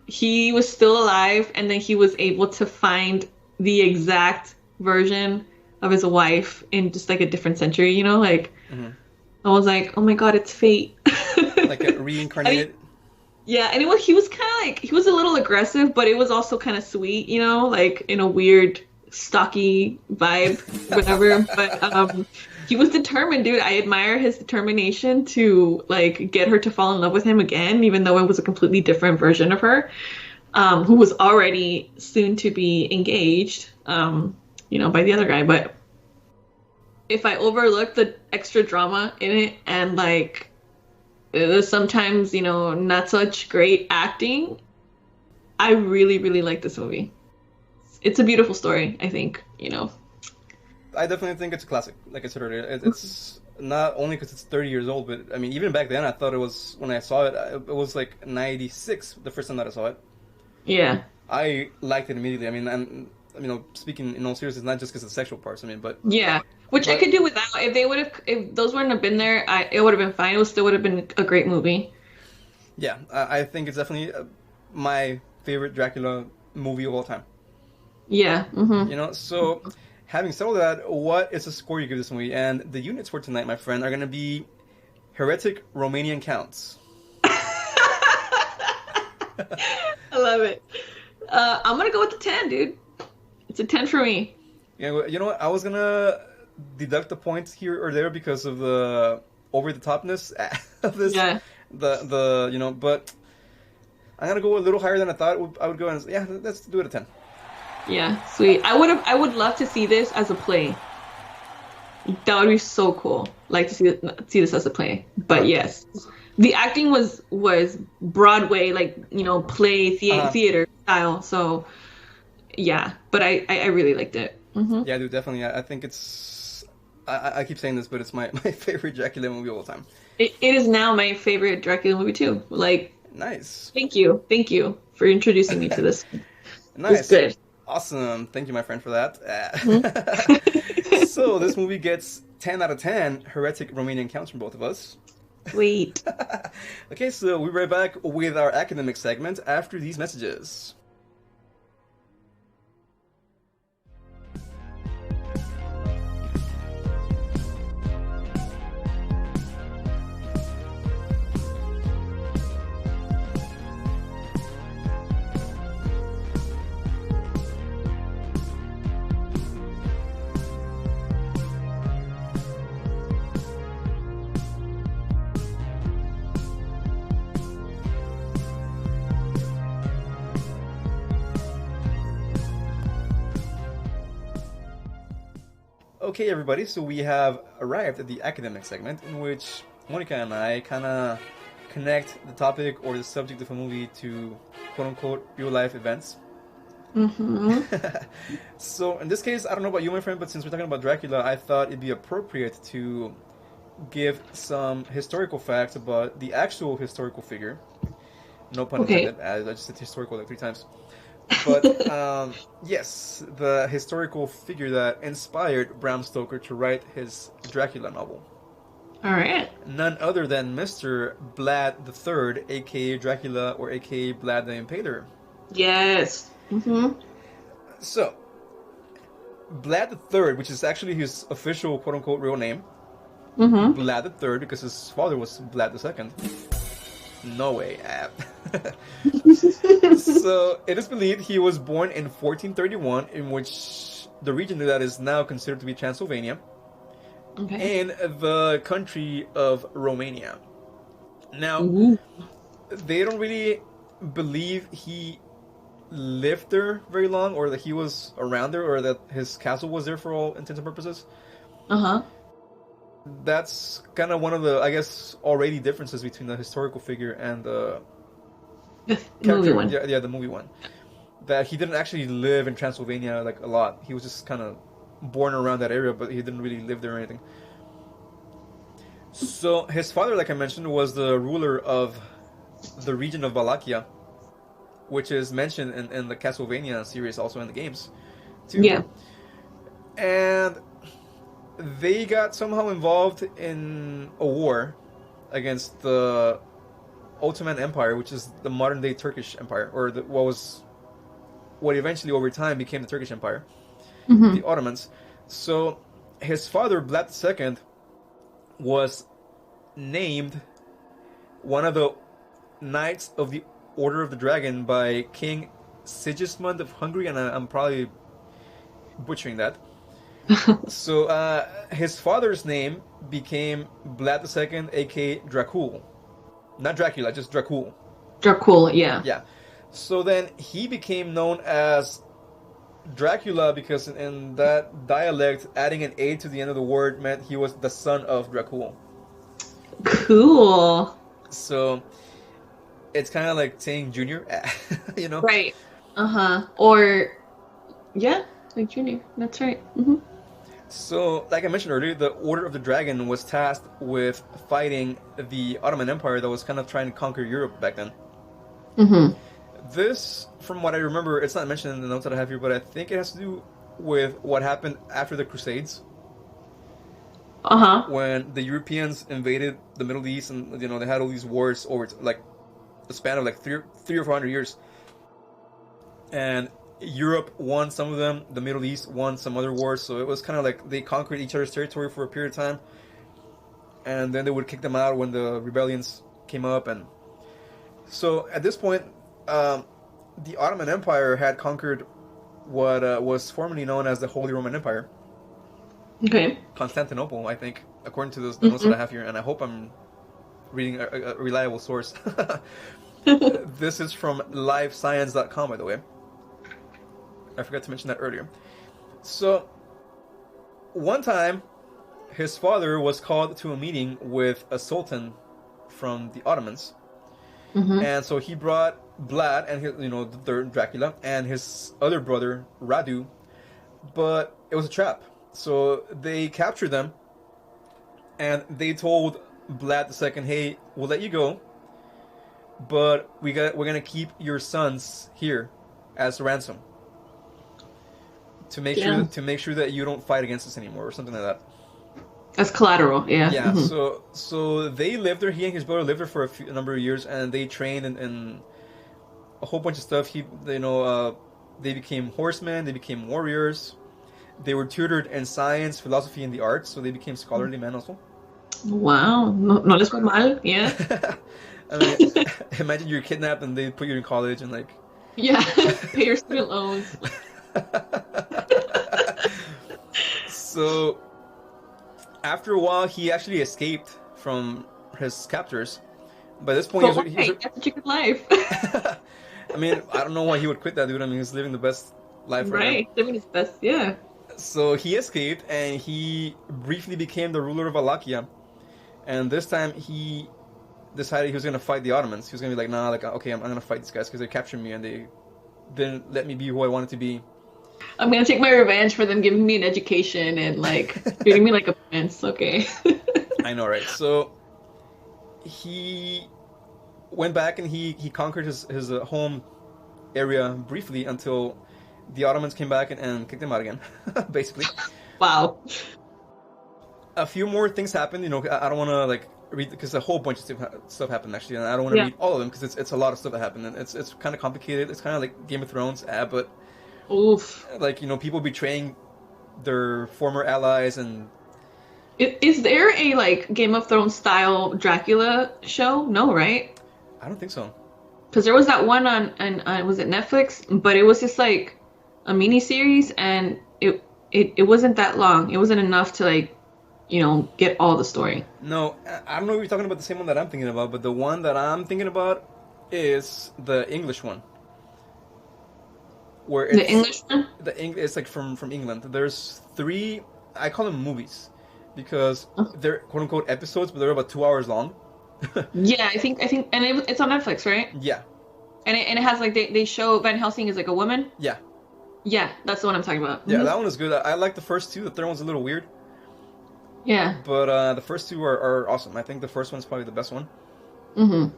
Speaker 2: he was still alive and then he was able to find the exact version of his wife in just like a different century. Like
Speaker 1: Hmm.
Speaker 2: I was like, oh my God, it's fate.
Speaker 1: Like a
Speaker 2: And he,
Speaker 1: reincarnated.
Speaker 2: yeah, and he was kind of like he was a little aggressive, but it was also kind of sweet, like in a weird stocky vibe, whatever. But he was determined, dude. I admire his determination to like get her to fall in love with him again, even though it was a completely different version of her, who was already soon to be engaged, by the other guy. But if I overlook the extra drama in it and like there's sometimes, not such great acting, I really, really like this movie. It's a beautiful story, I think.
Speaker 1: I definitely think it's a classic. Like I said earlier, it's not only because it's 30 years old, but I mean, even back then, I thought it was, when I saw it, it was like 96 the first time that I saw it.
Speaker 2: Yeah.
Speaker 1: I liked it immediately. I mean, and speaking in all seriousness, not just because of the sexual parts. I mean,
Speaker 2: Yeah. Which I
Speaker 1: but
Speaker 2: could do without. If those wouldn't have been there, it would have been fine. It still would have been a great movie.
Speaker 1: yeah, I think it's definitely my favorite Dracula movie of all time.
Speaker 2: Yeah. Mm-hmm.
Speaker 1: So having said all that, what is the score you give this movie? And the units for tonight, my friend, are going to be heretic Romanian counts.
Speaker 2: I love it. I'm gonna go with the 10, dude. It's a 10 for me.
Speaker 1: Yeah, you know what? I was gonna deduct the points here or there because of the over the topness of this.
Speaker 2: Yeah.
Speaker 1: But I'm gonna go a little higher than I thought I would go, and yeah, let's do it a 10.
Speaker 2: Yeah. Sweet. I would love to see this as a play. That would be so cool. Like to see this as a play. But yes, the acting was Broadway, like play
Speaker 1: Uh-huh.
Speaker 2: theater style. So yeah, but I really liked it. Hmm.
Speaker 1: Yeah, dude, definitely. I think it's. I keep saying this, but it's my, my favorite Dracula movie of all time.
Speaker 2: It is now my favorite Dracula movie too. Like,
Speaker 1: Nice.
Speaker 2: thank you for introducing me to this. It's
Speaker 1: Nice.
Speaker 2: good.
Speaker 1: Awesome. Thank you, my friend, for that.
Speaker 2: Mhm.
Speaker 1: So this movie gets 10 out of 10 heretic Romanian counts from both of us.
Speaker 2: Sweet.
Speaker 1: Okay, so we'll be right back with our academic segment after these messages. Okay, everybody, so we have arrived at the academic segment in which Monica and I kind of connect the topic or the subject of a movie to quote-unquote real-life events.
Speaker 2: Mm-hmm.
Speaker 1: So, in this case, I don't know about you, my friend, but since we're talking about Dracula, I thought it'd be appropriate to give some historical facts about the actual historical figure. No pun intended, I just said historical like 3 times. But, yes, the historical figure that inspired Bram Stoker to write his Dracula novel.
Speaker 2: Alright.
Speaker 1: None other than Mr. Vlad III, aka Dracula, or aka Vlad the Impaler.
Speaker 2: Yes. Mm-hmm.
Speaker 1: So, Vlad III, which is actually his official quote-unquote real name.
Speaker 2: Mm-hmm.
Speaker 1: Vlad III, because his father was Vlad II. No way. So, it is believed he was born in 1431, in which the region that is now considered to be Transylvania, in the country of Romania. Now, they don't really believe he lived there very long, or that he was around there, or that his castle was there for all intents and purposes.
Speaker 2: Uh-huh.
Speaker 1: That's kind of one of the, I guess, already differences between the historical figure and the
Speaker 2: movie one.
Speaker 1: Yeah, the movie one. That he didn't actually live in Transylvania like a lot. He was just kind of born around that area, but he didn't really live there or anything. So his father, like I mentioned, was the ruler of the region of Wallachia, which is mentioned in the Castlevania series, also in the games, too.
Speaker 2: Yeah.
Speaker 1: And they got somehow involved in a war against the Ottoman Empire, which is the modern-day Turkish Empire, or what eventually over time became the Turkish Empire, the Ottomans. So his father, Vlad II, was named one of the Knights of the Order of the Dragon by King Sigismund of Hungary, and I'm probably butchering that. So his father's name became Vlad II, aka Dracul. Not Dracula, just Dracul.
Speaker 2: Dracula, yeah.
Speaker 1: Yeah. So then he became known as Dracula because in that dialect, adding an A to the end of the word meant he was the son of Dracul.
Speaker 2: Cool.
Speaker 1: So it's kind of like saying Junior, you know?
Speaker 2: Right. Uh-huh. Or, yeah, like Junior. That's right. Mm-hmm.
Speaker 1: So, like I mentioned earlier, the Order of the Dragon was tasked with fighting the Ottoman Empire that was kind of trying to conquer Europe back then.
Speaker 2: Mm-hmm.
Speaker 1: This, from what I remember, it's not mentioned in the notes that I have here, but I think it has to do with what happened after the Crusades.
Speaker 2: Uh-huh.
Speaker 1: When the Europeans invaded the Middle East, and they had all these wars over like the span of like three or 400 years, and Europe won some of them, the Middle East won some other wars, so it was kind of like they conquered each other's territory for a period of time, and then they would kick them out when the rebellions came up. And so at this point, the Ottoman Empire had conquered what was formerly known as the Holy Roman Empire.
Speaker 2: Okay.
Speaker 1: Constantinople, I think, according to the notes that I have here, and I hope I'm reading a reliable source. This is from livescience.com, by the way. I forgot to mention that earlier. So, one time, his father was called to a meeting with a sultan from the Ottomans. And so he brought Vlad and the third Dracula and his other brother Radu, but it was a trap. So they captured them, and they told Vlad II, "Hey, we'll let you go, but we're gonna keep your sons here as ransom to make sure that you don't fight against us anymore," or something like that.
Speaker 2: As collateral, yeah.
Speaker 1: Yeah, so they lived there. He and his brother lived there for a number of years, and they trained in a whole bunch of stuff. They became horsemen. They became warriors. They were tutored in science, philosophy, and the arts, so they became scholarly men also.
Speaker 2: Wow, no, no les fue mal, yeah.
Speaker 1: I mean, imagine you're kidnapped and they put you in college and like.
Speaker 2: Yeah, pay your student loans.
Speaker 1: So, after a while, he actually escaped from his captors. By this point,
Speaker 2: But why? That's a chicken life.
Speaker 1: I mean, I don't know why he would quit that, dude. I mean, he's living the best life right
Speaker 2: Right, living his best, yeah.
Speaker 1: now. So he escaped, and he briefly became the ruler of Wallachia. And this time, he decided he was going to fight the Ottomans. He was going to be like, nah, like, okay, I'm going to fight these guys because they captured me and they didn't let me be who I wanted to be.
Speaker 2: I'm gonna take my revenge for them giving me an education and like treating me like a prince. Okay.
Speaker 1: I know, right? So he went back and he conquered his home area briefly until the Ottomans came back and kicked him out again, basically.
Speaker 2: Wow.
Speaker 1: A few more things happened. You know, I don't want to like read because a whole bunch of stuff happened actually, and I don't want to read all of them because it's a lot of stuff that happened and it's kind of complicated. It's kind of like Game of Thrones, but
Speaker 2: Oof.
Speaker 1: like people betraying their former allies and.
Speaker 2: Is there a like Game of Thrones style Dracula show? No, right?
Speaker 1: I don't think so.
Speaker 2: Because there was that one on was it Netflix? But it was just like a mini series, and it wasn't that long. It wasn't enough to like, get all the story.
Speaker 1: No, I don't know if you're talking about the same one that I'm thinking about, but the one that I'm thinking about is the English one. Where it's,
Speaker 2: the English one?
Speaker 1: It's like from England. There's 3, I call them movies, because they're quote unquote episodes, but they're about 2 hours long.
Speaker 2: Yeah, I think, and it's on Netflix, right?
Speaker 1: Yeah.
Speaker 2: And it has like they show Van Helsing as like a woman.
Speaker 1: Yeah.
Speaker 2: Yeah, that's the one I'm talking about.
Speaker 1: Yeah, that one is good. I like the first 2. The third one's a little weird.
Speaker 2: Yeah.
Speaker 1: But the first 2 are awesome. I think the first one's probably the best one.
Speaker 2: Mm-hmm.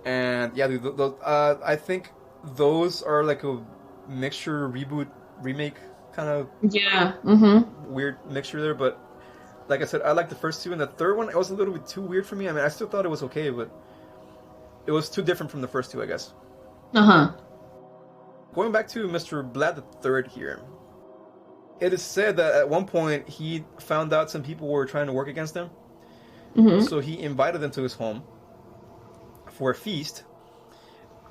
Speaker 1: And yeah, dude, I think those are like a mixture, reboot, remake kind of weird mixture there. But like I said, I like the first 2, and the third one it was a little bit too weird for me. I mean, I still thought it was okay, but it was too different from the first 2, I guess. Going back to Mr. Vlad III here, it is said that at one point he found out some people were trying to work against him, so he invited them to his home for a feast,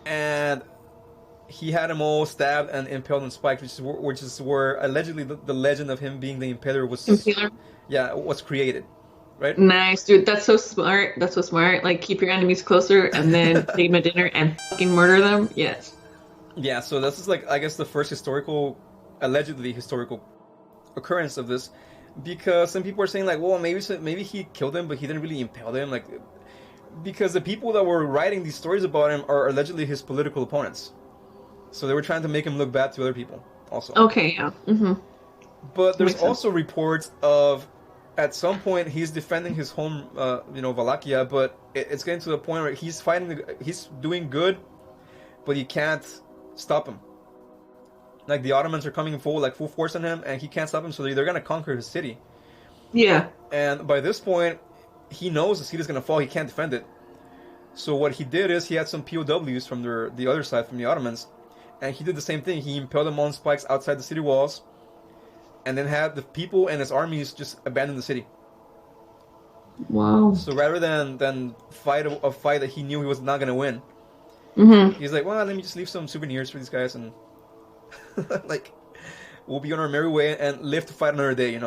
Speaker 1: and he had them all stabbed and impaled on spikes, which is where allegedly the legend of him being the Impaler was created, right?
Speaker 2: Nice, dude. That's so smart. That's so smart. Like, keep your enemies closer and then take them to dinner and fucking murder them. Yes.
Speaker 1: Yeah, so this is like, I guess, the first allegedly historical occurrence of this, because some people are saying like, well, maybe he killed him, but he didn't really impale him, like, because the people that were writing these stories about him are allegedly his political opponents. So they were trying to make him look bad to other people also.
Speaker 2: Okay, yeah.
Speaker 1: But there's also reports of, at some point, he's defending his home, Wallachia, but it's getting to the point where he's doing good, but he can't stop him. Like, the Ottomans are coming full force on him, and he can't stop him, so they're going to conquer his city.
Speaker 2: Yeah.
Speaker 1: And by this point, he knows the city's going to fall, he can't defend it. So what he did is, he had some POWs from the other side, from the Ottomans, and he did the same thing. He impaled them on spikes outside the city walls, and then had the people and his armies just abandon the city.
Speaker 2: Wow.
Speaker 1: So rather than fight a fight that he knew he was not going to win, he's like, well, let me just leave some souvenirs for these guys, and like, we'll be on our merry way and live to fight another day,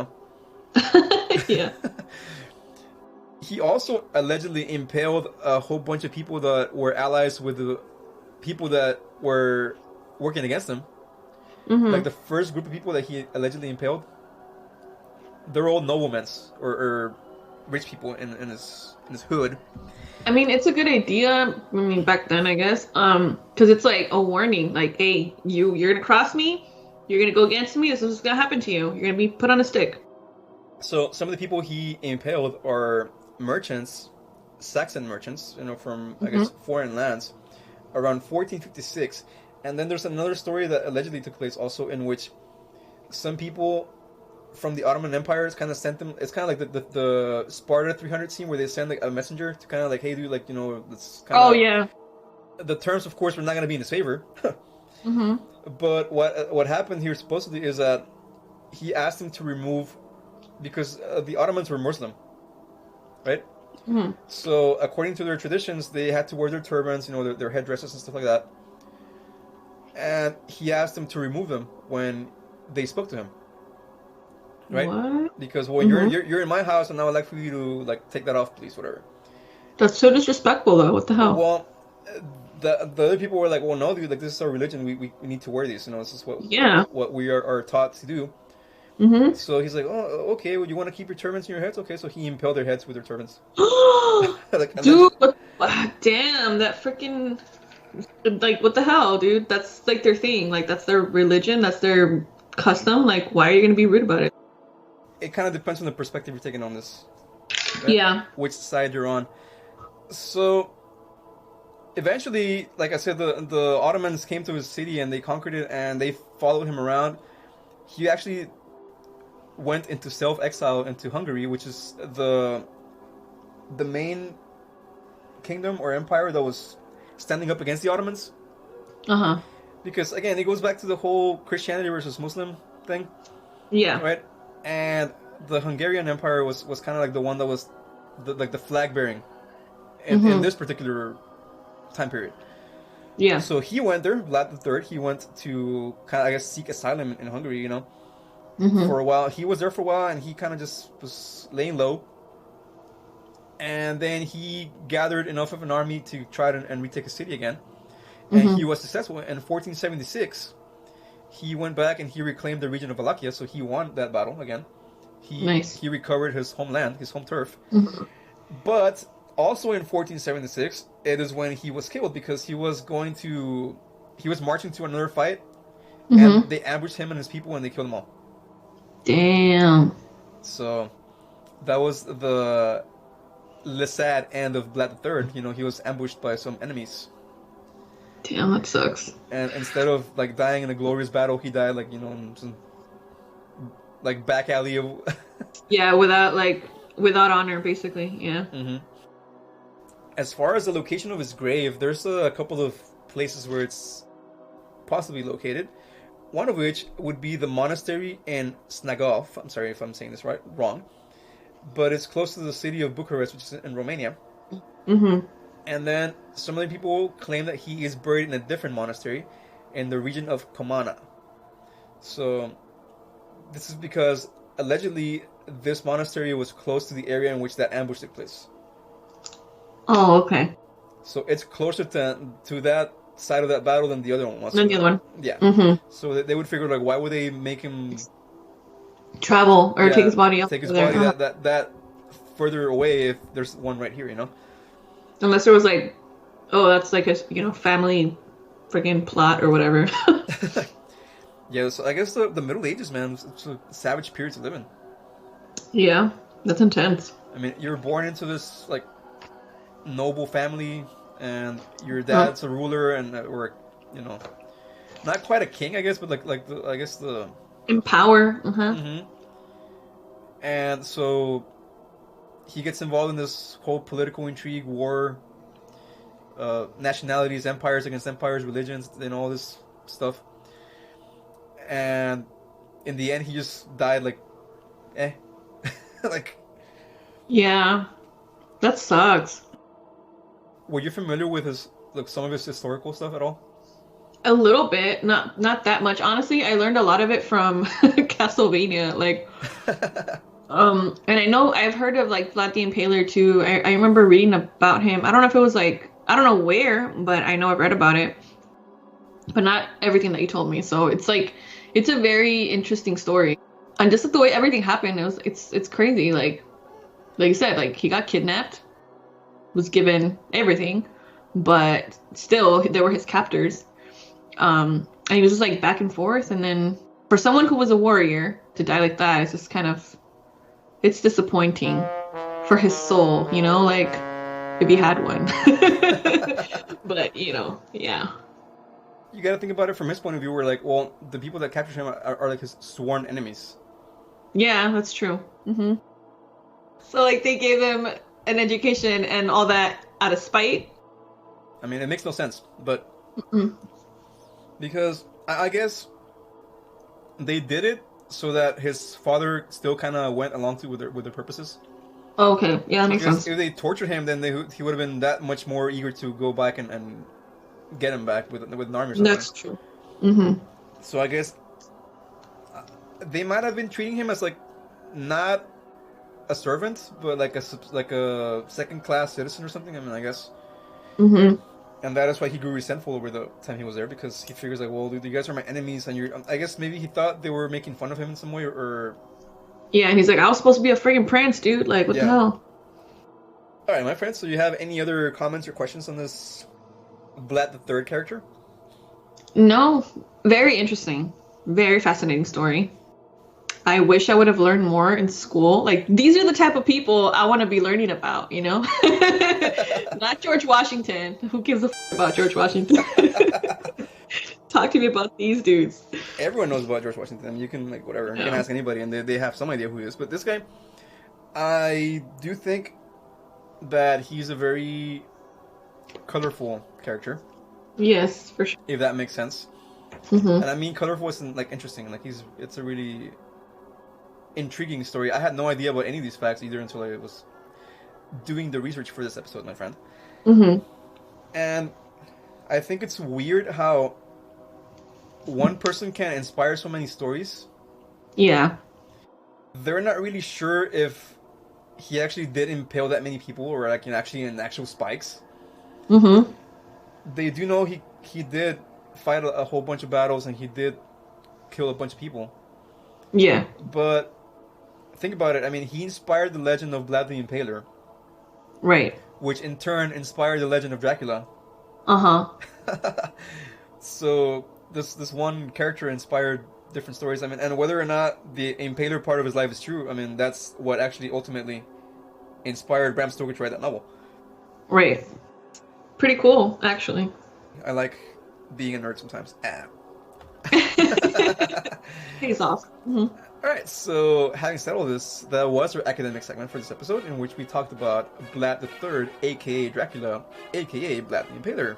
Speaker 2: Yeah.
Speaker 1: He also allegedly impaled a whole bunch of people that were allies with the people that were working against him. Like, the first group of people that he allegedly impaled, they're all noblemen or rich people in his hood.
Speaker 2: I mean, it's a good idea. I mean, back then, I guess, because it's like a warning, like, hey, you're gonna cross me, you're gonna go against me. This is what's gonna happen to you. You're gonna be put on a stick. So
Speaker 1: some of the people he impaled are merchants, Saxon merchants, from I guess foreign lands, around 1456. And then there's another story that allegedly took place also, in which some people from the Ottoman Empire has kind of sent them. It's kind of like the Sparta 300 scene where they send like a messenger to kind of like, hey, dude, like, you know, it's kind of.
Speaker 2: Oh yeah.
Speaker 1: The terms, of course, were not going to be in his favor.
Speaker 2: Mm-hmm.
Speaker 1: But what happened here supposedly is that he asked him to remove, because the Ottomans were Muslim, right?
Speaker 2: Mm-hmm.
Speaker 1: So according to their traditions, they had to wear their turbans, you know, their headdresses and stuff like that. And he asked them to remove them when they spoke to him, right?
Speaker 2: What?
Speaker 1: Because well, you're in my house, and I would like for you to like take that off, please, whatever.
Speaker 2: That's so disrespectful, though. What the hell?
Speaker 1: Well, the other people were like, well, no, dude, like this is our religion. We need to wear these. You know, this is what we are taught to do.
Speaker 2: Mm-hmm.
Speaker 1: So he's like, oh, okay. Well, you want to keep your turbans in your heads? Okay. So he impaled their heads with their turbans.
Speaker 2: Dude, damn, that freaking, like, what the hell, dude? That's like their thing. Like, that's their religion. That's their custom. Like, why are you gonna be rude about it?
Speaker 1: It kind of depends on the perspective you're taking on this. Right?
Speaker 2: Yeah.
Speaker 1: Which side you're on. So eventually, like I said, the Ottomans came to his city and they conquered it, and they followed him around. He actually went into self-exile into Hungary, which is the main kingdom or empire that was standing up against the Ottomans.
Speaker 2: Uh-huh.
Speaker 1: Because again, it goes back to the whole Christianity versus Muslim thing.
Speaker 2: Yeah.
Speaker 1: Right? And the Hungarian Empire was kind of like the one that was the flag bearing in this particular time period.
Speaker 2: Yeah.
Speaker 1: So he went there, Vlad III. He went to kind of, I guess, seek asylum in Hungary, you know, for a while. He was there for a while, and he kind of just was laying low. And then he gathered enough of an army to try and retake a city again. And he was successful. In 1476, he went back and he reclaimed the region of Wallachia, so he won that battle again. He recovered his homeland, his home turf. But also in 1476, it is when he was killed, because he was marching to another fight, and they ambushed him and his people, and they killed them all.
Speaker 2: Damn.
Speaker 1: So that was the sad end of Vlad III. You know, he was ambushed by some enemies.
Speaker 2: Damn, that sucks.
Speaker 1: And instead of like dying in a glorious battle, he died like, you know, in some like back alley of
Speaker 2: yeah, without honor, basically. Yeah.
Speaker 1: As far as the location of his grave, there's a couple of places where it's possibly located. One of which would be the monastery in Snagov. I'm sorry if I'm saying this wrong, but it's close to the city of Bucharest, which is in Romania. And then some other people claim that he is buried in a different monastery in the region of Comana. So this is because allegedly this monastery was close to the area in which that ambush took place.
Speaker 2: Oh, okay.
Speaker 1: So it's closer to that side of that battle than the other one was.
Speaker 2: Than the other one.
Speaker 1: Yeah. So they would figure, like, why would they make him
Speaker 2: travel or take his body up?
Speaker 1: Take his body that further away if there's one right here, you know?
Speaker 2: Unless there was like, oh, that's like a, you know, family freaking plot or whatever.
Speaker 1: Yeah, so I guess the Middle Ages, man, it's a savage period to live in.
Speaker 2: Yeah, that's intense.
Speaker 1: I mean, you're born into this like noble family, and your dad's a ruler, and or you know, not quite a king, I guess, but I guess the
Speaker 2: in power.
Speaker 1: And so he gets involved in this whole political intrigue, war, nationalities, empires against empires, religions, and all this stuff. And in the end, he just died like, like.
Speaker 2: Yeah, that sucks.
Speaker 1: Were you familiar with some of his historical stuff at all?
Speaker 2: A little bit, not that much. Honestly, I learned a lot of it from Castlevania. Like, and I know I've heard of like Vlad the Impaler too. I remember reading about him. I don't know if it was like, I don't know where, but I know I've read about it. But not everything that you told me. So it's like, it's a very interesting story. And just like the way everything happened, it's crazy. Like you said, like he got kidnapped, was given everything, but still they were his captors. And he was just like back and forth. And then for someone who was a warrior to die like that, it's just kind of, it's disappointing for his soul, you know, like if he had one. But, you know, yeah.
Speaker 1: You got to think about it from his point of view, where like, well, the people that captured him are like his sworn enemies.
Speaker 2: Yeah, that's true. So like they gave him an education and all that out of spite.
Speaker 1: I mean, it makes no sense, but
Speaker 2: Mm.
Speaker 1: because I guess they did it so that his father still kind of went along to with their purposes.
Speaker 2: Okay, yeah, that makes
Speaker 1: Because
Speaker 2: sense.
Speaker 1: if they tortured him, then he would have been that much more eager to go back and get him back with an army or something.
Speaker 2: That's true. Hmm.
Speaker 1: So I guess they might have been treating him as like not a servant, but like a second class citizen or something. I mean, I guess,
Speaker 2: Hmm.
Speaker 1: and that is why he grew resentful over the time he was there because he figures like, well, dude, you guys are my enemies, and you're. I guess maybe he thought they were making fun of him in some way, or
Speaker 2: Yeah, and he's like, I was supposed to be a freaking prince, dude. Like, what the
Speaker 1: yeah.
Speaker 2: hell?
Speaker 1: All right, my friends. So you have any other comments or questions on this Vlad the Third character?
Speaker 2: No, very interesting. Very fascinating story. I wish I would have learned more in school. Like, these are the type of people I want to be learning about, you know? Not George Washington. Who gives a about George Washington? Talk to me about these dudes.
Speaker 1: Everyone knows about George Washington. You can like whatever. You can
Speaker 2: Yeah.
Speaker 1: ask anybody, and they have some idea who he is. But this guy, I do think that he's a very colorful character,
Speaker 2: Yes, for sure.
Speaker 1: if that makes sense.
Speaker 2: Hmm.
Speaker 1: And I mean colorful isn't like interesting. Like it's a really intriguing story. I had no idea about any of these facts either until I was doing the research for this episode, my friend.
Speaker 2: Hmm.
Speaker 1: And I think it's weird how one person can inspire so many stories.
Speaker 2: Yeah.
Speaker 1: They're not really sure if he actually did impale that many people or like actually in actual spikes.
Speaker 2: Hmm.
Speaker 1: They do know he did fight a whole bunch of battles and he did kill a bunch of people.
Speaker 2: Yeah.
Speaker 1: But think about it. I mean, he inspired the legend of Vlad the Impaler,
Speaker 2: Right.
Speaker 1: which in turn inspired the legend of Dracula.
Speaker 2: Uh-huh.
Speaker 1: So this one character inspired different stories. I mean, and whether or not the Impaler part of his life is true, I mean, that's what actually ultimately inspired Bram Stoker to write that novel.
Speaker 2: Right. Pretty cool, actually.
Speaker 1: I like being a nerd sometimes.
Speaker 2: Pays off. Hmm.
Speaker 1: Alright, so having said all this, that was our academic segment for this episode in which we talked about Vlad III, aka Dracula, aka Vlad the Impaler.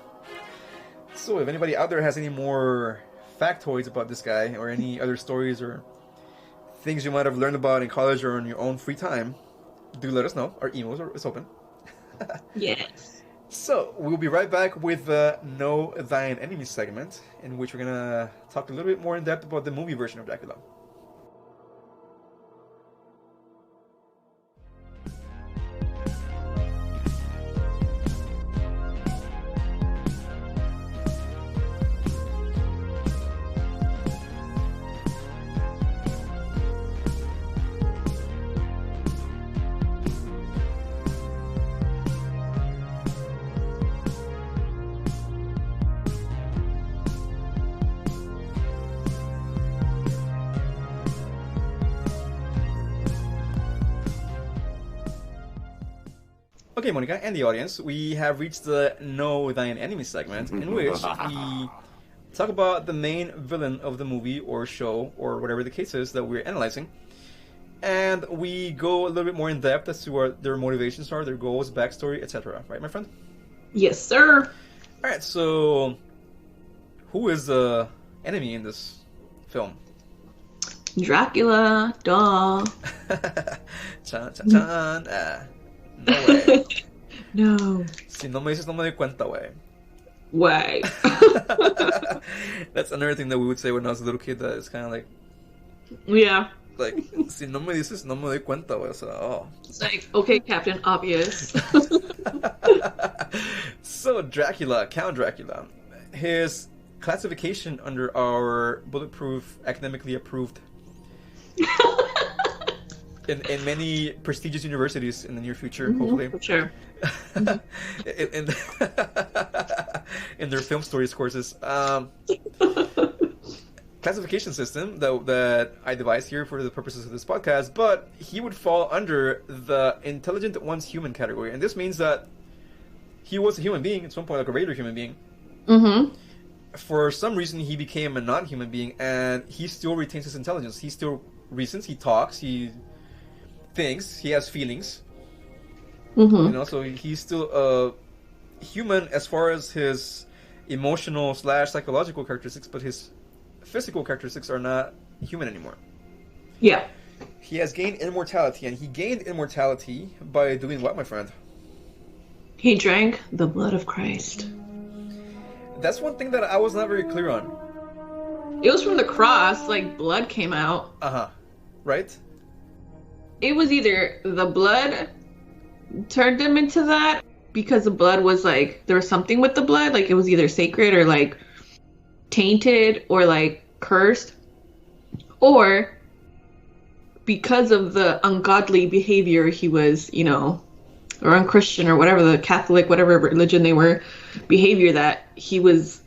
Speaker 1: So if anybody out there has any more factoids about this guy, or any other stories or things you might have learned about in college or in your own free time, do let us know. Our email is open.
Speaker 2: Yes.
Speaker 1: So we'll be right back with the Know Thine Enemy segment, in which we're gonna talk a little bit more in depth about the movie version of Dracula. Okay, Monica, and the audience, we have reached the Know Thine Enemy segment, in which we talk about the main villain of the movie or show or whatever the case is that we're analyzing, and we go a little bit more in depth as to what their motivations are, their goals, backstory, etc. Right, my friend?
Speaker 2: Yes, sir.
Speaker 1: All right, so who is the enemy in this film?
Speaker 2: Dracula, duh.
Speaker 1: Chan, chan, chan. No way.
Speaker 2: No.
Speaker 1: Si no me dices, no me doy cuenta, way.
Speaker 2: Way.
Speaker 1: That's another thing that we would say when I was a little kid. That is kind of
Speaker 2: Yeah.
Speaker 1: like, si no me dices, no me doy cuenta, way. So, oh.
Speaker 2: It's like, okay, Captain Obvious.
Speaker 1: So Dracula, Count Dracula, his classification under our bulletproof, academically approved in many prestigious universities in the near future, hopefully.
Speaker 2: For sure.
Speaker 1: in, in their film stories courses. Classification system that I devised here for the purposes of this podcast, but he would fall under the intelligent one's human category. And this means that he was a human being at some point, like a regular human being.
Speaker 2: Mm-hmm.
Speaker 1: for some reason he became a non-human being, and he still retains his intelligence. He still reasons, he talks, he thinks, he has feelings.
Speaker 2: Mm-hmm.
Speaker 1: You know, so he's still a human as far as his emotional / psychological characteristics, but his physical characteristics are not human anymore.
Speaker 2: Yeah.
Speaker 1: He has gained immortality, and he gained immortality by doing what, my friend?
Speaker 2: He drank the blood of Christ.
Speaker 1: That's one thing that I was not very clear on.
Speaker 2: It was from the cross, like blood came out.
Speaker 1: Uh-huh. Right?
Speaker 2: It was either the blood turned him into that, because the blood was like, there was something with the blood, like it was either sacred or like tainted or like cursed, or because of the ungodly behavior he was, you know, or unchristian or whatever, the Catholic, whatever religion they were, behavior that he was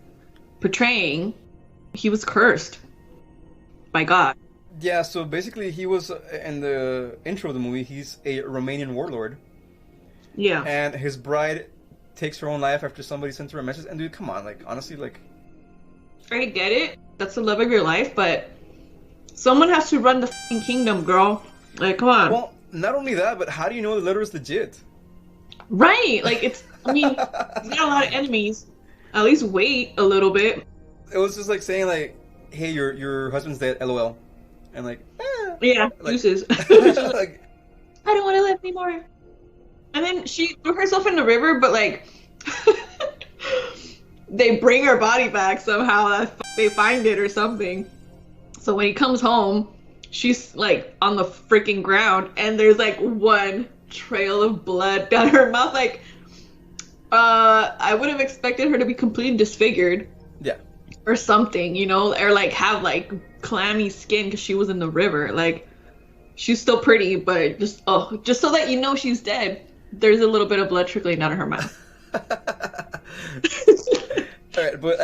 Speaker 2: portraying, he was cursed by God.
Speaker 1: Yeah, so basically he was, in the intro of the movie, he's a Romanian warlord.
Speaker 2: Yeah.
Speaker 1: And his bride takes her own life after somebody sent her a message. And dude, come on, like, honestly, like...
Speaker 2: I get it. That's the love of your life, but someone has to run the f***ing kingdom, girl. Like, come on.
Speaker 1: Well, not only that, but how do you know the letter is legit?
Speaker 2: Right. Like, it's, I mean, he's got a lot of enemies. At least wait a little bit.
Speaker 1: It was just like saying, like, hey, your husband's dead, LOL. And like,
Speaker 2: yeah,
Speaker 1: like,
Speaker 2: deuces.
Speaker 1: like,
Speaker 2: I don't want to live anymore. And then she threw herself in the river, but like, they bring her body back somehow. They find it or something. So when he comes home, she's like on the freaking ground, and there's like one trail of blood down her mouth. Like, I would have expected her to be completely disfigured.
Speaker 1: Yeah.
Speaker 2: Or something, you know, or like have like clammy skin because she was in the river. Like, she's still pretty, but just so that you know she's dead, there's a little bit of blood trickling down her mouth.
Speaker 1: All right, but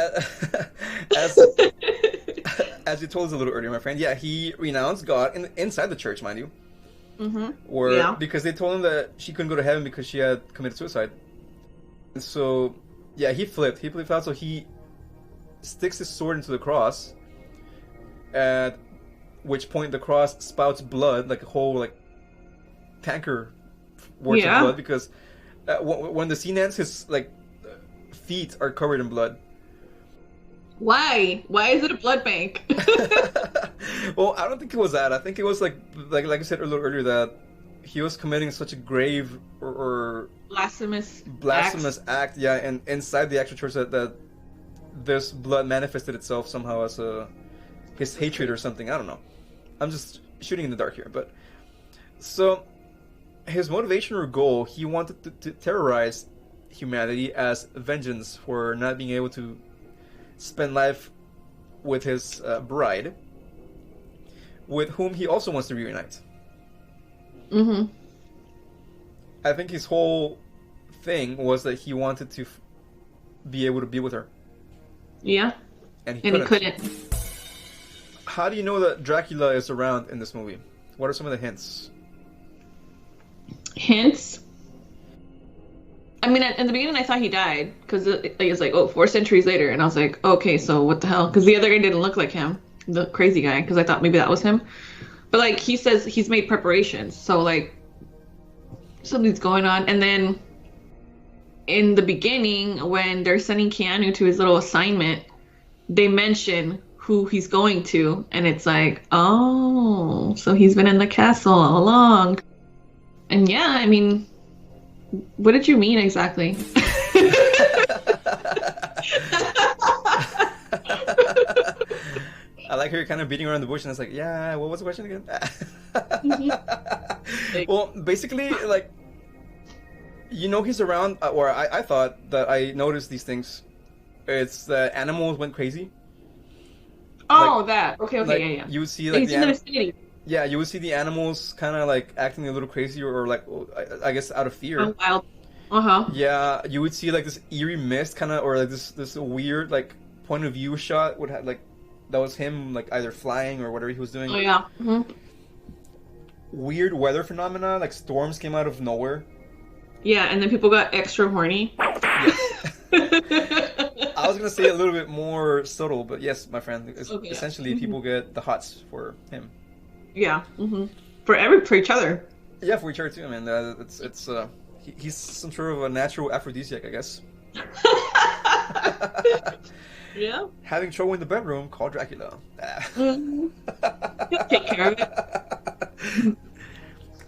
Speaker 1: as you told us a little earlier, my friend, yeah, he renounced God inside the church, mind you.
Speaker 2: Mm-hmm.
Speaker 1: Because they told him that she couldn't go to heaven because she had committed suicide. And so, yeah, he flipped. He flipped out, so he sticks his sword into the cross, at which point the cross spouts blood, like a whole like tanker worth of blood, because when the scene ends, his like feet are covered in blood.
Speaker 2: Why is it a blood bank?
Speaker 1: Well, I don't think it was that. I think it was like I said a little earlier, that he was committing such a grave or
Speaker 2: blasphemous
Speaker 1: act, yeah, and inside the actual church that this blood manifested itself somehow as his hatred or something. I don't know. I'm just shooting in the dark here. But so his motivation or goal, he wanted to terrorize humanity as vengeance for not being able to spend life with his bride, with whom he also wants to reunite.
Speaker 2: Mm-hmm.
Speaker 1: I think his whole thing was that he wanted to be able to be with her.
Speaker 2: Yeah.
Speaker 1: And he couldn't. How do you know that Dracula is around in this movie? What are some of the hints?
Speaker 2: Hints? I mean, in the beginning I thought he died, because it was like, 4 centuries later, and I was like, okay, so what the hell? Because the other guy didn't look like him, the crazy guy, because I thought maybe that was him. But like, he says he's made preparations, so like, something's going on. And then in the beginning, when they're sending Keanu to his little assignment, they mention who he's going to, and it's like, oh, so he's been in the castle all along. And yeah, I mean, what did you mean exactly?
Speaker 1: I like how you're kind of beating around the bush, and it's like, yeah, what was the question again? Well, basically, like, you know, he's around, or I thought that I noticed these things. It's that animals went crazy.
Speaker 2: Oh,
Speaker 1: like,
Speaker 2: that. Okay,
Speaker 1: like,
Speaker 2: yeah.
Speaker 1: You would see, like,
Speaker 2: he's in the vicinity.
Speaker 1: Yeah, you would see the animals kind of like acting a little crazy, or like, I guess out of fear.
Speaker 2: Wild. Uh-huh.
Speaker 1: Yeah, you would see like this eerie mist kind of, or like this weird like point of view shot would have like, that was him like either flying or whatever he was doing.
Speaker 2: Oh yeah. Mm-hmm.
Speaker 1: Weird weather phenomena, like storms came out of nowhere.
Speaker 2: Yeah, and then people got extra horny.
Speaker 1: Yes. I was gonna say a little bit more subtle, but yes, my friend.
Speaker 2: Okay, yeah.
Speaker 1: Essentially, people get the hots for him.
Speaker 2: Yeah. For each other.
Speaker 1: Yeah, for each other too, man. He's some sort of a natural aphrodisiac, I guess.
Speaker 2: Yeah.
Speaker 1: Having trouble in the bedroom, call Dracula.
Speaker 2: He'll take care of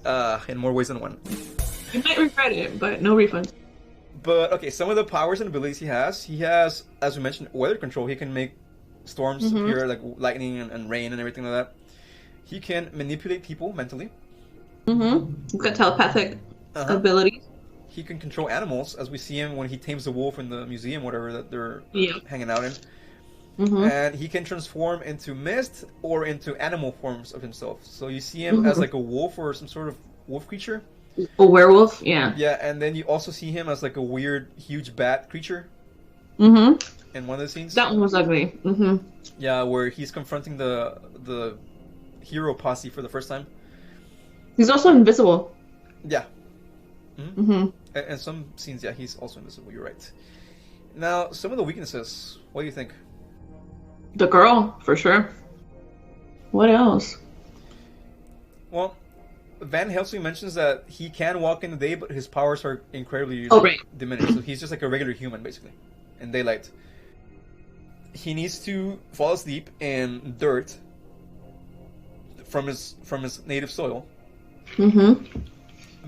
Speaker 2: it.
Speaker 1: In more ways than one.
Speaker 2: You might regret it, but no refund.
Speaker 1: But okay, some of the powers and abilities he has, as we mentioned, weather control. He can make storms appear, like lightning and rain and everything like that. He can manipulate people mentally.
Speaker 2: He's got telepathic abilities.
Speaker 1: He can control animals, as we see him when he tames the wolf in the museum, whatever that they're hanging out in. And he can transform into mist or into animal forms of himself. So you see him as like a wolf or some sort of wolf creature.
Speaker 2: A werewolf, yeah.
Speaker 1: Yeah, and then you also see him as like a weird, huge bat creature. In one of the scenes.
Speaker 2: That one was ugly.
Speaker 1: Yeah, where he's confronting the hero posse for the first time.
Speaker 2: He's also invisible.
Speaker 1: Yeah. And some scenes, yeah, he's also invisible. You're right. Now, some of the weaknesses. What do you think?
Speaker 2: The girl, for sure. What else?
Speaker 1: Well, Van Helsing mentions that he can walk in the day, but his powers are incredibly diminished. So he's just like a regular human, basically, in daylight. He needs to fall asleep in dirt from his native soil.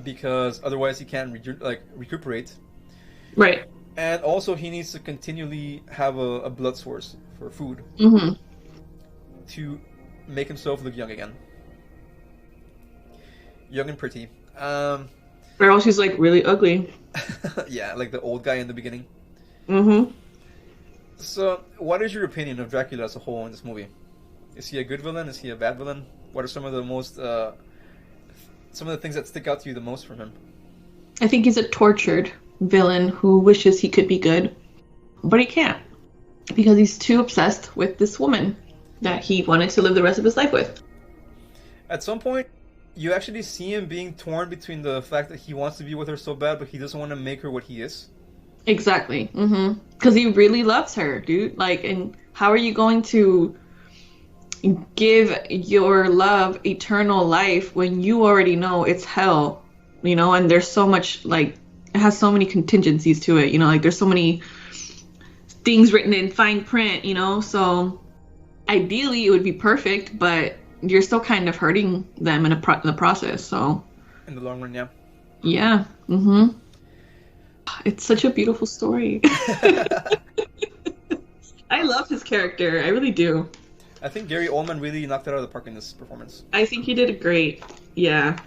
Speaker 1: Because otherwise he can't recuperate. Right. And also he needs to continually have a blood source for food. To make himself look young again. Young and pretty.
Speaker 2: Or else he's like really ugly.
Speaker 1: Yeah, like the old guy in the beginning. So, what is your opinion of Dracula as a whole in this movie? Is he a good villain? Is he a bad villain? What are some of the most some of the things that stick out to you the most from him?
Speaker 2: I think he's a tortured villain who wishes he could be good, but he can't because he's too obsessed with this woman that he wanted to live the rest of his life with.
Speaker 1: At some point, you actually see him being torn between the fact that he wants to be with her so bad, but he doesn't want to make her what he is.
Speaker 2: Exactly. Because he really loves her, dude. Like, and how are you going to give your love eternal life when you already know it's hell, you know? And there's so much, like, it has so many contingencies to it, you know? Like, there's so many things written in fine print, you know? So ideally it would be perfect, but you're still kind of hurting them in the process. So
Speaker 1: in the long run, yeah.
Speaker 2: Yeah. It's such a beautiful story. I love his character. I really do.
Speaker 1: I think Gary Oldman really knocked it out of the park in this performance.
Speaker 2: I think he did great. Yeah.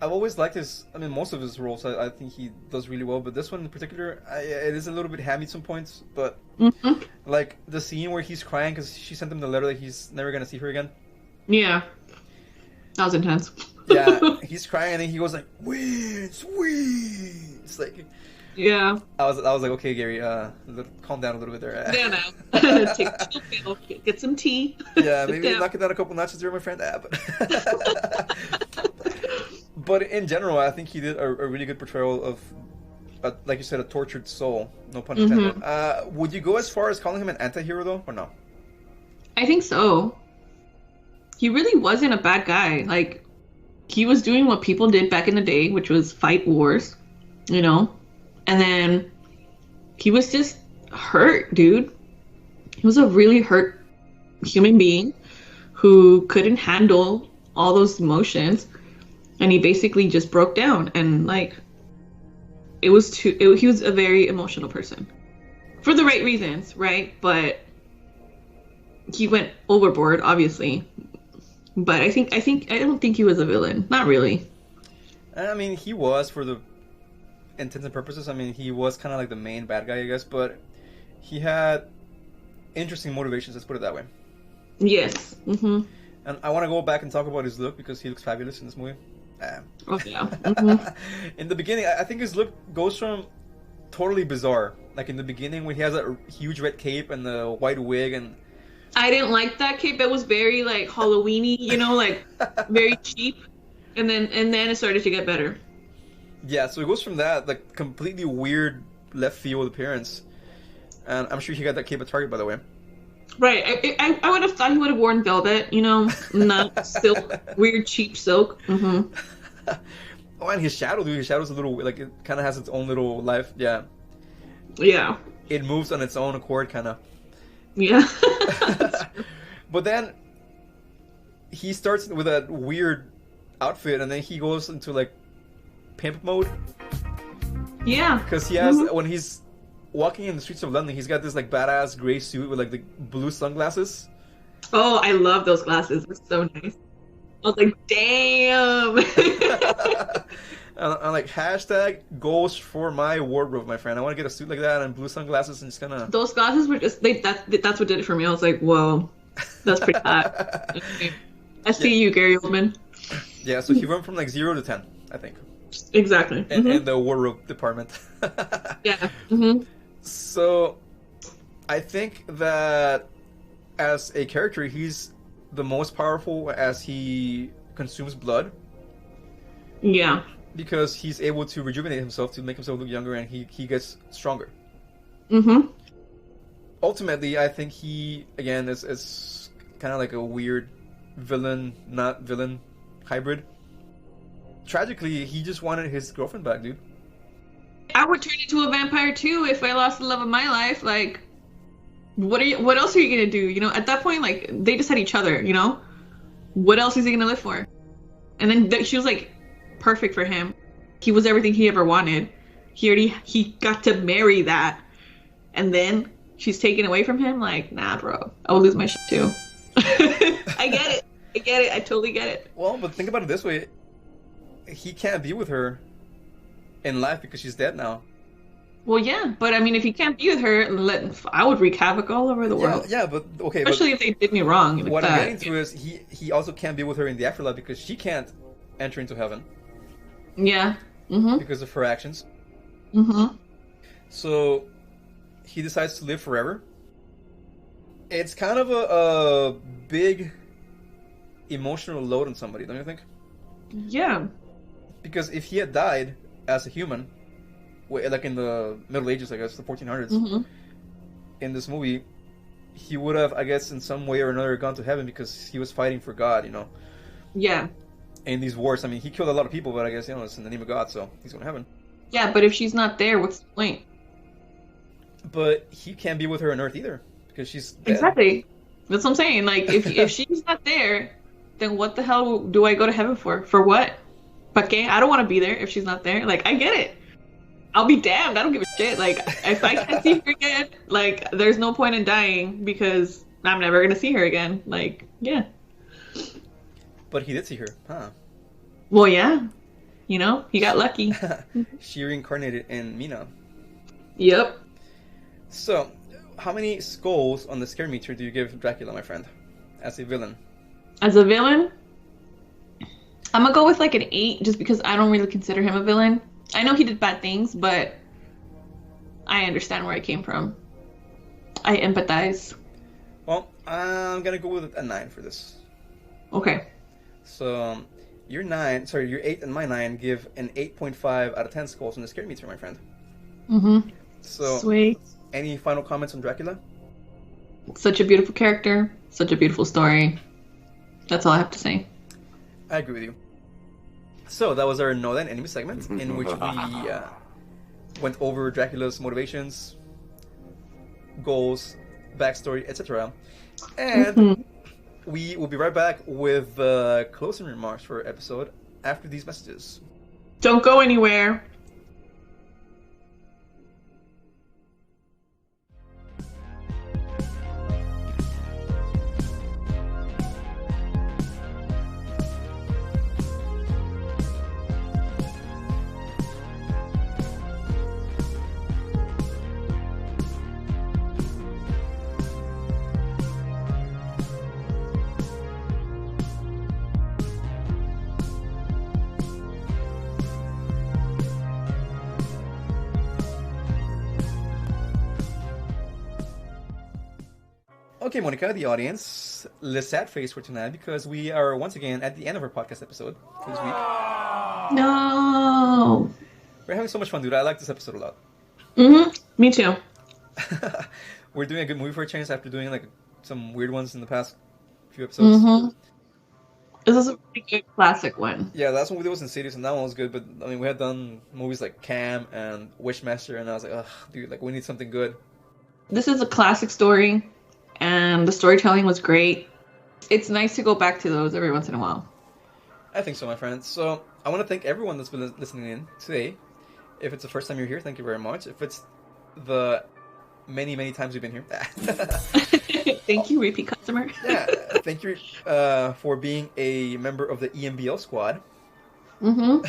Speaker 1: I've always liked most of his roles, I think he does really well, but this one in particular, it is a little bit hammy at some points, but like the scene where he's crying because she sent him the letter that he's never going to see her again.
Speaker 2: Yeah. That was intense.
Speaker 1: Yeah, he's crying and then he goes like, "Wins, wins." It's like,
Speaker 2: yeah. I
Speaker 1: was like, okay, Gary, calm down a little bit there.
Speaker 2: Yeah, no. Take a chill pill, get some tea.
Speaker 1: Yeah, maybe knock it down a couple notches there, my friend. But in general, I think he did a really good portrayal of, like you said, a tortured soul. No pun intended. Would you go as far as calling him an anti-hero, though, or no?
Speaker 2: I think so. He really wasn't a bad guy. Like, he was doing what people did back in the day, which was fight wars, you know? And then he was just hurt, dude. He was a really hurt human being who couldn't handle all those emotions. And he basically just broke down. And, like, he was a very emotional person. For the right reasons, right? But he went overboard, obviously. But I don't think he was a villain. Not really.
Speaker 1: I mean, he was for the intents and purposes. I mean, he was kind of like the main bad guy, I guess. But he had interesting motivations. Let's put it that way.
Speaker 2: Yes. And
Speaker 1: I want to go back and talk about his look because he looks fabulous in this movie.
Speaker 2: Oh yeah.
Speaker 1: In the beginning, I think his look goes from totally bizarre. Like in the beginning when he has that huge red cape and the white wig and.
Speaker 2: I didn't like that cape. It was very like Halloween-y, you know, like very cheap. And then it started to get better.
Speaker 1: Yeah, so it goes from that like completely weird left field appearance And I'm sure he got that cape at Target, by the way.
Speaker 2: Right. I would have thought he would have worn velvet, not silk, weird cheap silk. Mm-hmm.
Speaker 1: Oh, and his shadow, dude. His shadow's a little, like, it kind of has its own little life. Yeah.
Speaker 2: Yeah.
Speaker 1: It moves on its own accord, kind of.
Speaker 2: Yeah.
Speaker 1: But then he starts with that weird outfit, and then he goes into, like, pimp mode.
Speaker 2: Yeah.
Speaker 1: Because he has, when he's walking in the streets of London, he's got this, like, badass gray suit with, like, the blue sunglasses.
Speaker 2: Oh, I love those glasses. They're so nice. I was like, damn.
Speaker 1: I'm like, hashtag goals for my wardrobe, my friend. I want to get a suit like that and blue sunglasses and just kind of...
Speaker 2: Those glasses were just, that's what did it for me. I was like, whoa, that's pretty hot. I see you, Gary Oldman.
Speaker 1: Yeah, so he went from like 0 to 10, I think.
Speaker 2: Exactly.
Speaker 1: In the wardrobe department.
Speaker 2: Yeah. Mm-hmm.
Speaker 1: So, I think that as a character, he's the most powerful as he consumes blood.
Speaker 2: Yeah.
Speaker 1: Because he's able to rejuvenate himself to make himself look younger, and he gets stronger.
Speaker 2: Mm-hmm.
Speaker 1: Ultimately, I think he, again, is kind of like a weird villain, not villain hybrid. Tragically, he just wanted his girlfriend back, dude.
Speaker 2: I would turn into a vampire too if I lost the love of my life. Like, what else are you gonna do? At that point, like, they just had each other. What else is he gonna live for? And then she was like perfect for him. He was everything he ever wanted. He got to marry that, and then she's taken away from him. Like, nah, bro, I would lose my shit too. I get it. I totally get it.
Speaker 1: Well, but think about it this way: he can't be with her in life because she's dead now.
Speaker 2: Well, yeah, but I mean, if he can't be with her, I would wreak havoc all over the world.
Speaker 1: Yeah, but okay.
Speaker 2: Especially if they did me wrong. Like
Speaker 1: what
Speaker 2: that.
Speaker 1: I'm getting to is he also can't be with her in the afterlife because she can't enter into heaven.
Speaker 2: Yeah. Mm-hmm.
Speaker 1: Because of her actions.
Speaker 2: Mm-hmm.
Speaker 1: So he decides to live forever. It's kind of a big emotional load on somebody, don't you think?
Speaker 2: Yeah.
Speaker 1: Because if he had died as a human, like in the Middle Ages, I guess, the 1400s,
Speaker 2: mm-hmm.
Speaker 1: in this movie, he would have, I guess, in some way or another gone to heaven because he was fighting for God,
Speaker 2: Yeah.
Speaker 1: In these wars, I mean, he killed a lot of people, but I guess, it's in the name of God, so he's going to heaven.
Speaker 2: Yeah, but if she's not there, what's the point?
Speaker 1: But he can't be with her on Earth either, because she's dead.
Speaker 2: Exactly. That's what I'm saying. Like, if she's not there, then what the hell do I go to heaven for? For what? ¿Pa qué? I don't want to be there if she's not there. Like, I get it. I'll be damned. I don't give a shit. Like, if I can't see her again, like, there's no point in dying because I'm never going to see her again. Like, yeah.
Speaker 1: But he did see her, huh?
Speaker 2: Well, yeah. He got lucky.
Speaker 1: She reincarnated in Mina.
Speaker 2: Yep.
Speaker 1: So, how many skulls on the scare meter do you give Dracula, my friend, as a villain?
Speaker 2: As a villain, I'm gonna go with like an 8, just because I don't really consider him a villain. I know he did bad things, but I understand where I came from. I empathize.
Speaker 1: Well, I'm gonna go with a 9 for this.
Speaker 2: Okay.
Speaker 1: So, your 8 and my 9 give an 8.5 out of 10 skulls on the scare meter, my friend.
Speaker 2: Mm-hmm.
Speaker 1: So,
Speaker 2: sweet.
Speaker 1: Any final comments on Dracula?
Speaker 2: Such a beautiful character, such a beautiful story. That's all I have to say.
Speaker 1: I agree with you. So, that was our Know That Enemy segment, in which we went over Dracula's motivations, goals, backstory, etc. And we will be right back with closing remarks for our episode after these messages.
Speaker 2: Don't go anywhere.
Speaker 1: Okay, Monica, the audience, the sad face for tonight because we are once again at the end of our podcast episode for this week.
Speaker 2: No.
Speaker 1: We're having so much fun, dude. I like this episode a lot.
Speaker 2: Mm-hmm. Me too.
Speaker 1: We're doing a good movie for a change after doing like some weird ones in the past few episodes.
Speaker 2: Mm-hmm. This is a really good classic one.
Speaker 1: Yeah, last one we did was Insidious, and that one was good. But I mean, we had done movies like Cam and Wishmaster, and I was like, ugh, dude, like we need something good.
Speaker 2: This is a classic story, and the storytelling was great. It's nice to go back to those every once in a while.
Speaker 1: I think so, my friends. So I want to thank everyone that's been listening in today. If it's the first time you're here, thank you very much. If it's the many, many times you've been here,
Speaker 2: Thank you, repeat customer.
Speaker 1: yeah, thank you for being a member of the EMBL squad.
Speaker 2: Mm-hmm.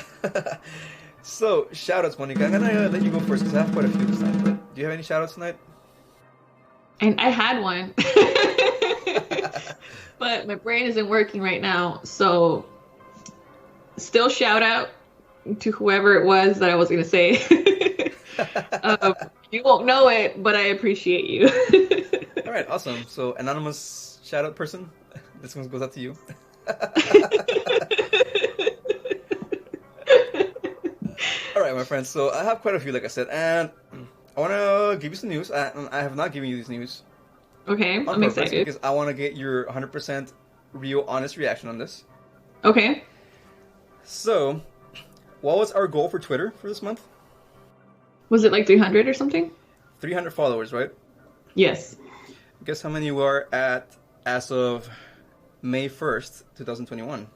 Speaker 1: So, shoutouts, Monica. I'm gonna let you go first because I have quite a few this time. But do you have any shoutouts tonight?
Speaker 2: And I had one, but my brain isn't working right now. So, still shout out to whoever it was that I was going to say. You won't know it, but I appreciate you.
Speaker 1: All right, awesome. So, anonymous shout out person, this one goes out to you. All right, my friends. So, I have quite a few, like I said, and I want to give you some news. I have not given you this news.
Speaker 2: Okay, I'm excited.
Speaker 1: Because I want to get your 100% real, honest reaction on this.
Speaker 2: Okay.
Speaker 1: So, what was our goal for Twitter for this month?
Speaker 2: Was it like 300 or something?
Speaker 1: 300 followers, right?
Speaker 2: Yes.
Speaker 1: Guess how many we are at as of May 1st, 2021?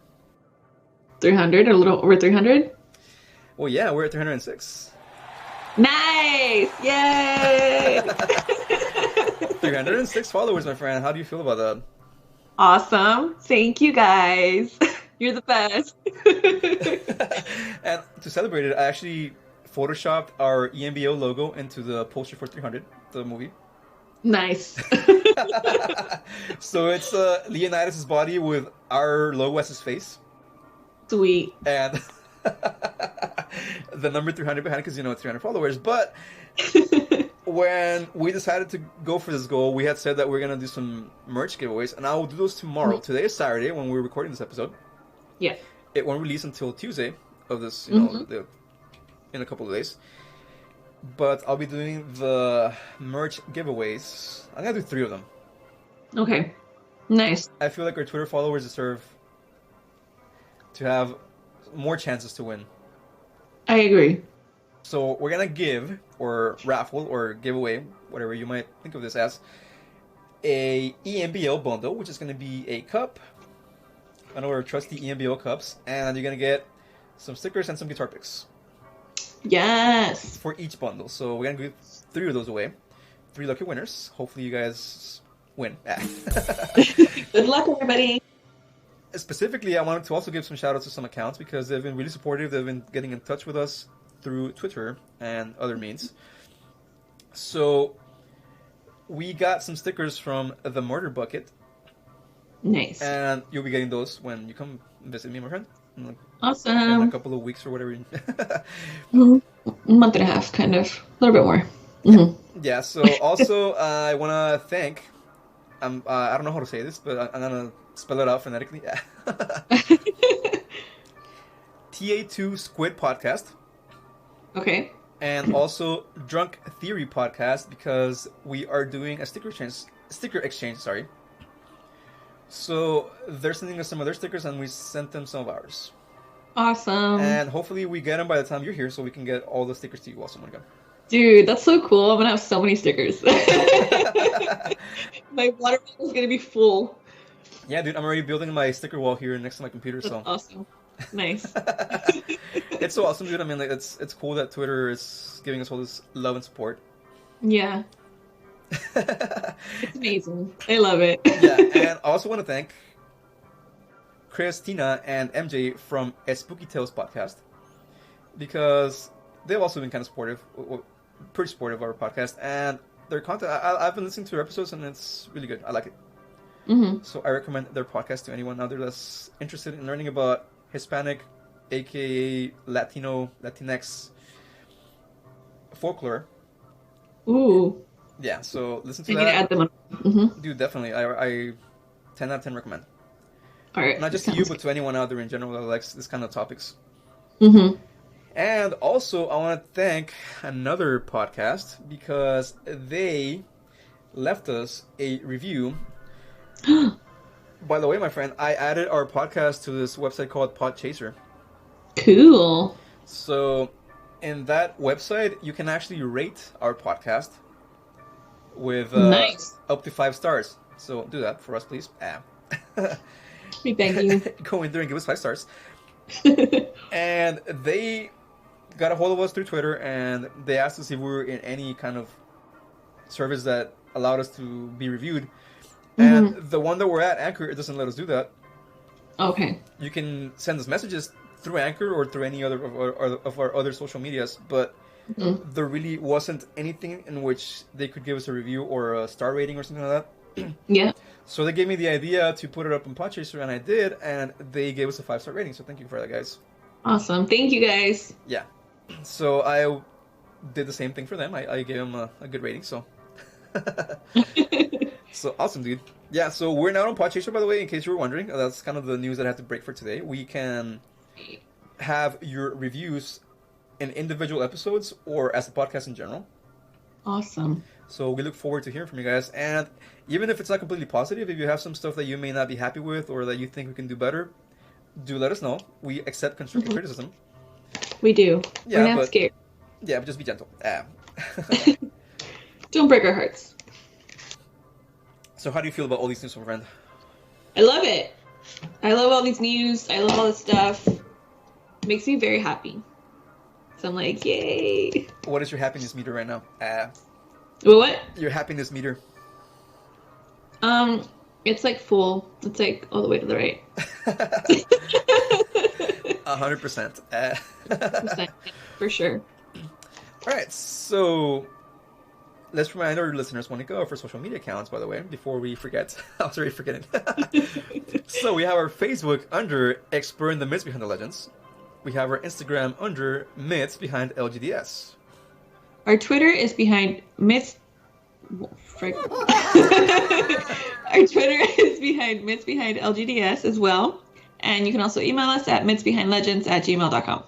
Speaker 2: 300, a little over 300?
Speaker 1: Well, yeah, we're at 306.
Speaker 2: Nice! Yay!
Speaker 1: 306 followers, my friend. How do you feel about that?
Speaker 2: Awesome. Thank you, guys. You're the best.
Speaker 1: And to celebrate it, I actually photoshopped our EMBO logo into the poster for 300, the movie.
Speaker 2: Nice.
Speaker 1: So it's Leonidas' body with our logo as his face.
Speaker 2: Sweet.
Speaker 1: And the number 300 behind it because, it's 300 followers. But when we decided to go for this goal, we had said that we're going to do some merch giveaways. And I will do those tomorrow. Mm-hmm. Today is Saturday when we're recording this episode.
Speaker 2: Yeah.
Speaker 1: It won't release until Tuesday of this, in a couple of days. But I'll be doing the merch giveaways. I'm going to do 3 of them.
Speaker 2: Okay. Nice.
Speaker 1: I feel like our Twitter followers deserve to have more chances to win.
Speaker 2: I agree.
Speaker 1: So we're going to give, or raffle, or give away, whatever you might think of this as, a EMBL bundle, which is going to be a cup, one of our trusty EMBL cups, and you're going to get some stickers and some guitar picks.
Speaker 2: Yes.
Speaker 1: For each bundle. So we're going to give 3 of those away. 3 lucky winners. Hopefully you guys win.
Speaker 2: Good luck, everybody.
Speaker 1: Specifically, I wanted to also give some shout outs to some accounts because they've been really supportive. They've been getting in touch with us through Twitter and other means. So we got some stickers from the Murder Bucket.
Speaker 2: Nice.
Speaker 1: And you'll be getting those when you come visit me, my friend.
Speaker 2: Awesome.
Speaker 1: In a couple of weeks or whatever.
Speaker 2: A month and a half, kind of. A little bit more. Mm-hmm.
Speaker 1: Yeah, so also I want to thank, I don't know how to say this, but I'm going to spell it out phonetically. TA2 Squid Podcast.
Speaker 2: Okay.
Speaker 1: And also Drunk Theory Podcast because we are doing a sticker exchange. So they're sending us some of their stickers and we sent them some of ours.
Speaker 2: Awesome.
Speaker 1: And hopefully we get them by the time you're here so we can get all the stickers to you also, Monica.
Speaker 2: Dude, that's so cool. I'm going to have so many stickers. My water bottle is going to be full.
Speaker 1: Yeah, dude, I'm already building my sticker wall here next to my computer.
Speaker 2: That's awesome. Nice.
Speaker 1: It's so awesome, dude. I mean, like, it's cool that Twitter is giving us all this love and support.
Speaker 2: Yeah. It's amazing. I love it.
Speaker 1: Yeah, and I also want to thank Christina and MJ from A Spooky Tales podcast because they've also been kind of supportive, pretty supportive of our podcast, and their content. I've been listening to their episodes, and it's really good. I like it.
Speaker 2: Mm-hmm.
Speaker 1: So I recommend their podcast to anyone out there that's interested in learning about Hispanic, aka Latino, Latinx folklore.
Speaker 2: Ooh.
Speaker 1: Yeah, so listen to
Speaker 2: I
Speaker 1: that.
Speaker 2: need to add them on. Mm-hmm.
Speaker 1: Dude, definitely. I 10 out of 10 recommend.
Speaker 2: All right.
Speaker 1: Not just to you, but to anyone out there in general that likes this kind of topics.
Speaker 2: Mm-hmm.
Speaker 1: And also, I want to thank another podcast because they left us a review. By the way, my friend, I added our podcast to this website called Podchaser.
Speaker 2: Cool.
Speaker 1: So, in that website, you can actually rate our podcast with
Speaker 2: Nice.
Speaker 1: up to 5 stars. So, do that for us, please.
Speaker 2: We beg you.
Speaker 1: Go in there and give us 5 stars. And they got a hold of us through Twitter, and they asked us if we were in any kind of service that allowed us to be reviewed. And the one that we're at, Anchor, it doesn't let us do that.
Speaker 2: Okay.
Speaker 1: You can send us messages through Anchor or through any other of our other social medias, but there really wasn't anything in which they could give us a review or a star rating or something like that.
Speaker 2: Yeah.
Speaker 1: So they gave me the idea to put it up on Podchaser, and I did, and they gave us a 5-star rating. So thank you for that, guys.
Speaker 2: Awesome. Thank you, guys.
Speaker 1: Yeah. So I did the same thing for them. I gave them a good rating. So. So awesome, dude. Yeah. So we're now on Podchaser, by the way, in case you were wondering. That's kind of the news that I had to break for today. We can have your reviews in individual episodes or as a podcast in general.
Speaker 2: Awesome.
Speaker 1: So we look forward to hearing from you guys. And even if it's not completely positive, if you have some stuff that you may not be happy with or that you think we can do better, do let us know. We accept constructive criticism.
Speaker 2: We do.
Speaker 1: Yeah,
Speaker 2: We're not scared.
Speaker 1: Yeah, but just be gentle.
Speaker 2: Don't break our hearts.
Speaker 1: So how do you feel about all these news, my friend?
Speaker 2: I love it. I love all these news. I love all this stuff. It makes me very happy. So I'm like, yay.
Speaker 1: What is your happiness meter right now?
Speaker 2: What?
Speaker 1: Your happiness meter.
Speaker 2: It's like full. It's like all the way to the right.
Speaker 1: 100%.
Speaker 2: For sure.
Speaker 1: All right, so let's remind our listeners, Monica, of our social media accounts, by the way, before we forget. I was already forgetting. So we have our Facebook under Exploring the Myths Behind the Legends. We have our Instagram under Myths Behind LGDS.
Speaker 2: Our Twitter is behind Myths. Our Twitter is behind Myths Behind LGDS as well. And you can also email us at mythsbehindlegends@gmail.com.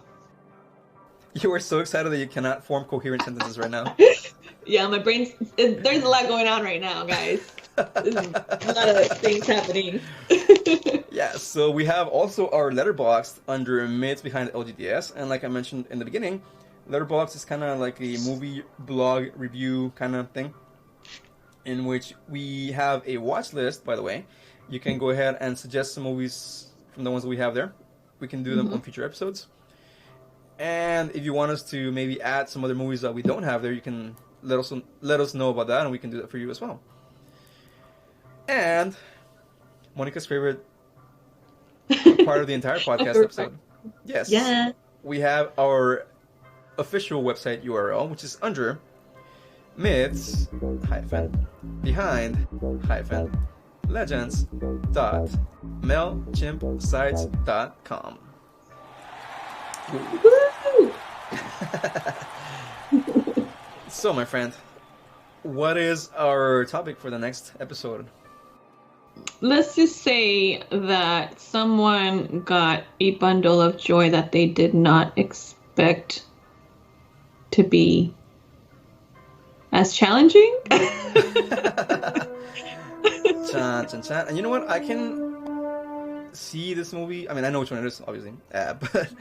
Speaker 1: You are so excited that you cannot form coherent sentences right now.
Speaker 2: Yeah, my brain's... There's a lot going on right now, guys. There's a lot of things happening.
Speaker 1: Yeah, so we have also our Letterboxd under Myths Behind LGDS. And like I mentioned in the beginning, Letterboxd is kind of like a movie blog review kind of thing, in which we have a watch list, by the way. You can go ahead and suggest some movies from the ones that we have there. We can do them on future episodes. And if you want us to maybe add some other movies that we don't have there, you can let us know about that, and we can do that for you as well. And Monica's favorite part of the entire podcast episode. Yes.
Speaker 2: Yeah.
Speaker 1: We have our official website URL, which is under myths-behind-legends.mailchimpsites.com. So, my friend, what is our topic for the next episode?
Speaker 2: Let's just say that someone got a bundle of joy that they did not expect to be as challenging.
Speaker 1: Chan, chan, chan. And you know what? I can see this movie. I mean, I know which one it is, obviously. But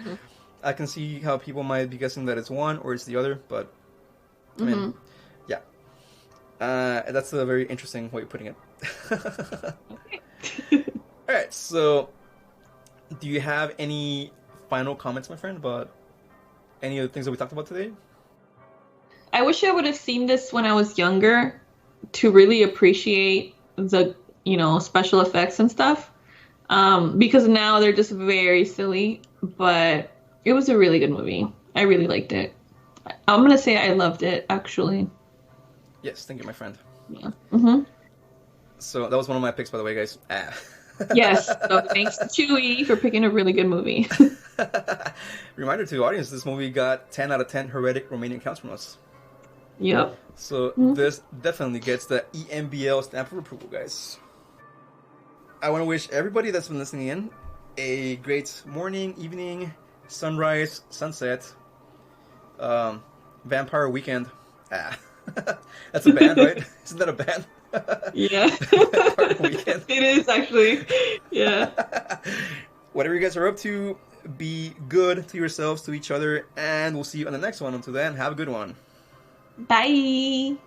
Speaker 1: I can see how people might be guessing that it's one or it's the other. But, I mean, yeah. That's a very interesting way of putting it.
Speaker 2: Okay.
Speaker 1: Alright, so do you have any final comments, my friend, about any of the things that we talked about today?
Speaker 2: I wish I would have seen this when I was younger to really appreciate the, special effects and stuff. Because now they're just very silly, but it was a really good movie. I really liked it. I'm going to say I loved it, actually.
Speaker 1: Yes, thank you, my friend.
Speaker 2: Yeah. Mm-hmm.
Speaker 1: So that was one of my picks, by the way, guys.
Speaker 2: Yes, so thanks to Chewy for picking a really good movie.
Speaker 1: Reminder to the audience, this movie got 10 out of 10 heretic Romanian counts from us.
Speaker 2: Yep.
Speaker 1: So this definitely gets the EMBL stamp of approval, guys. I want to wish everybody that's been listening in a great morning, evening, sunrise, sunset, Vampire Weekend. Ah, that's a band, right? Isn't that a band?
Speaker 2: Yeah.
Speaker 1: Vampire Weekend.
Speaker 2: It is actually. Yeah.
Speaker 1: Whatever you guys are up to, be good to yourselves, to each other, and we'll see you on the next one. Until then, have a good one.
Speaker 2: Bye.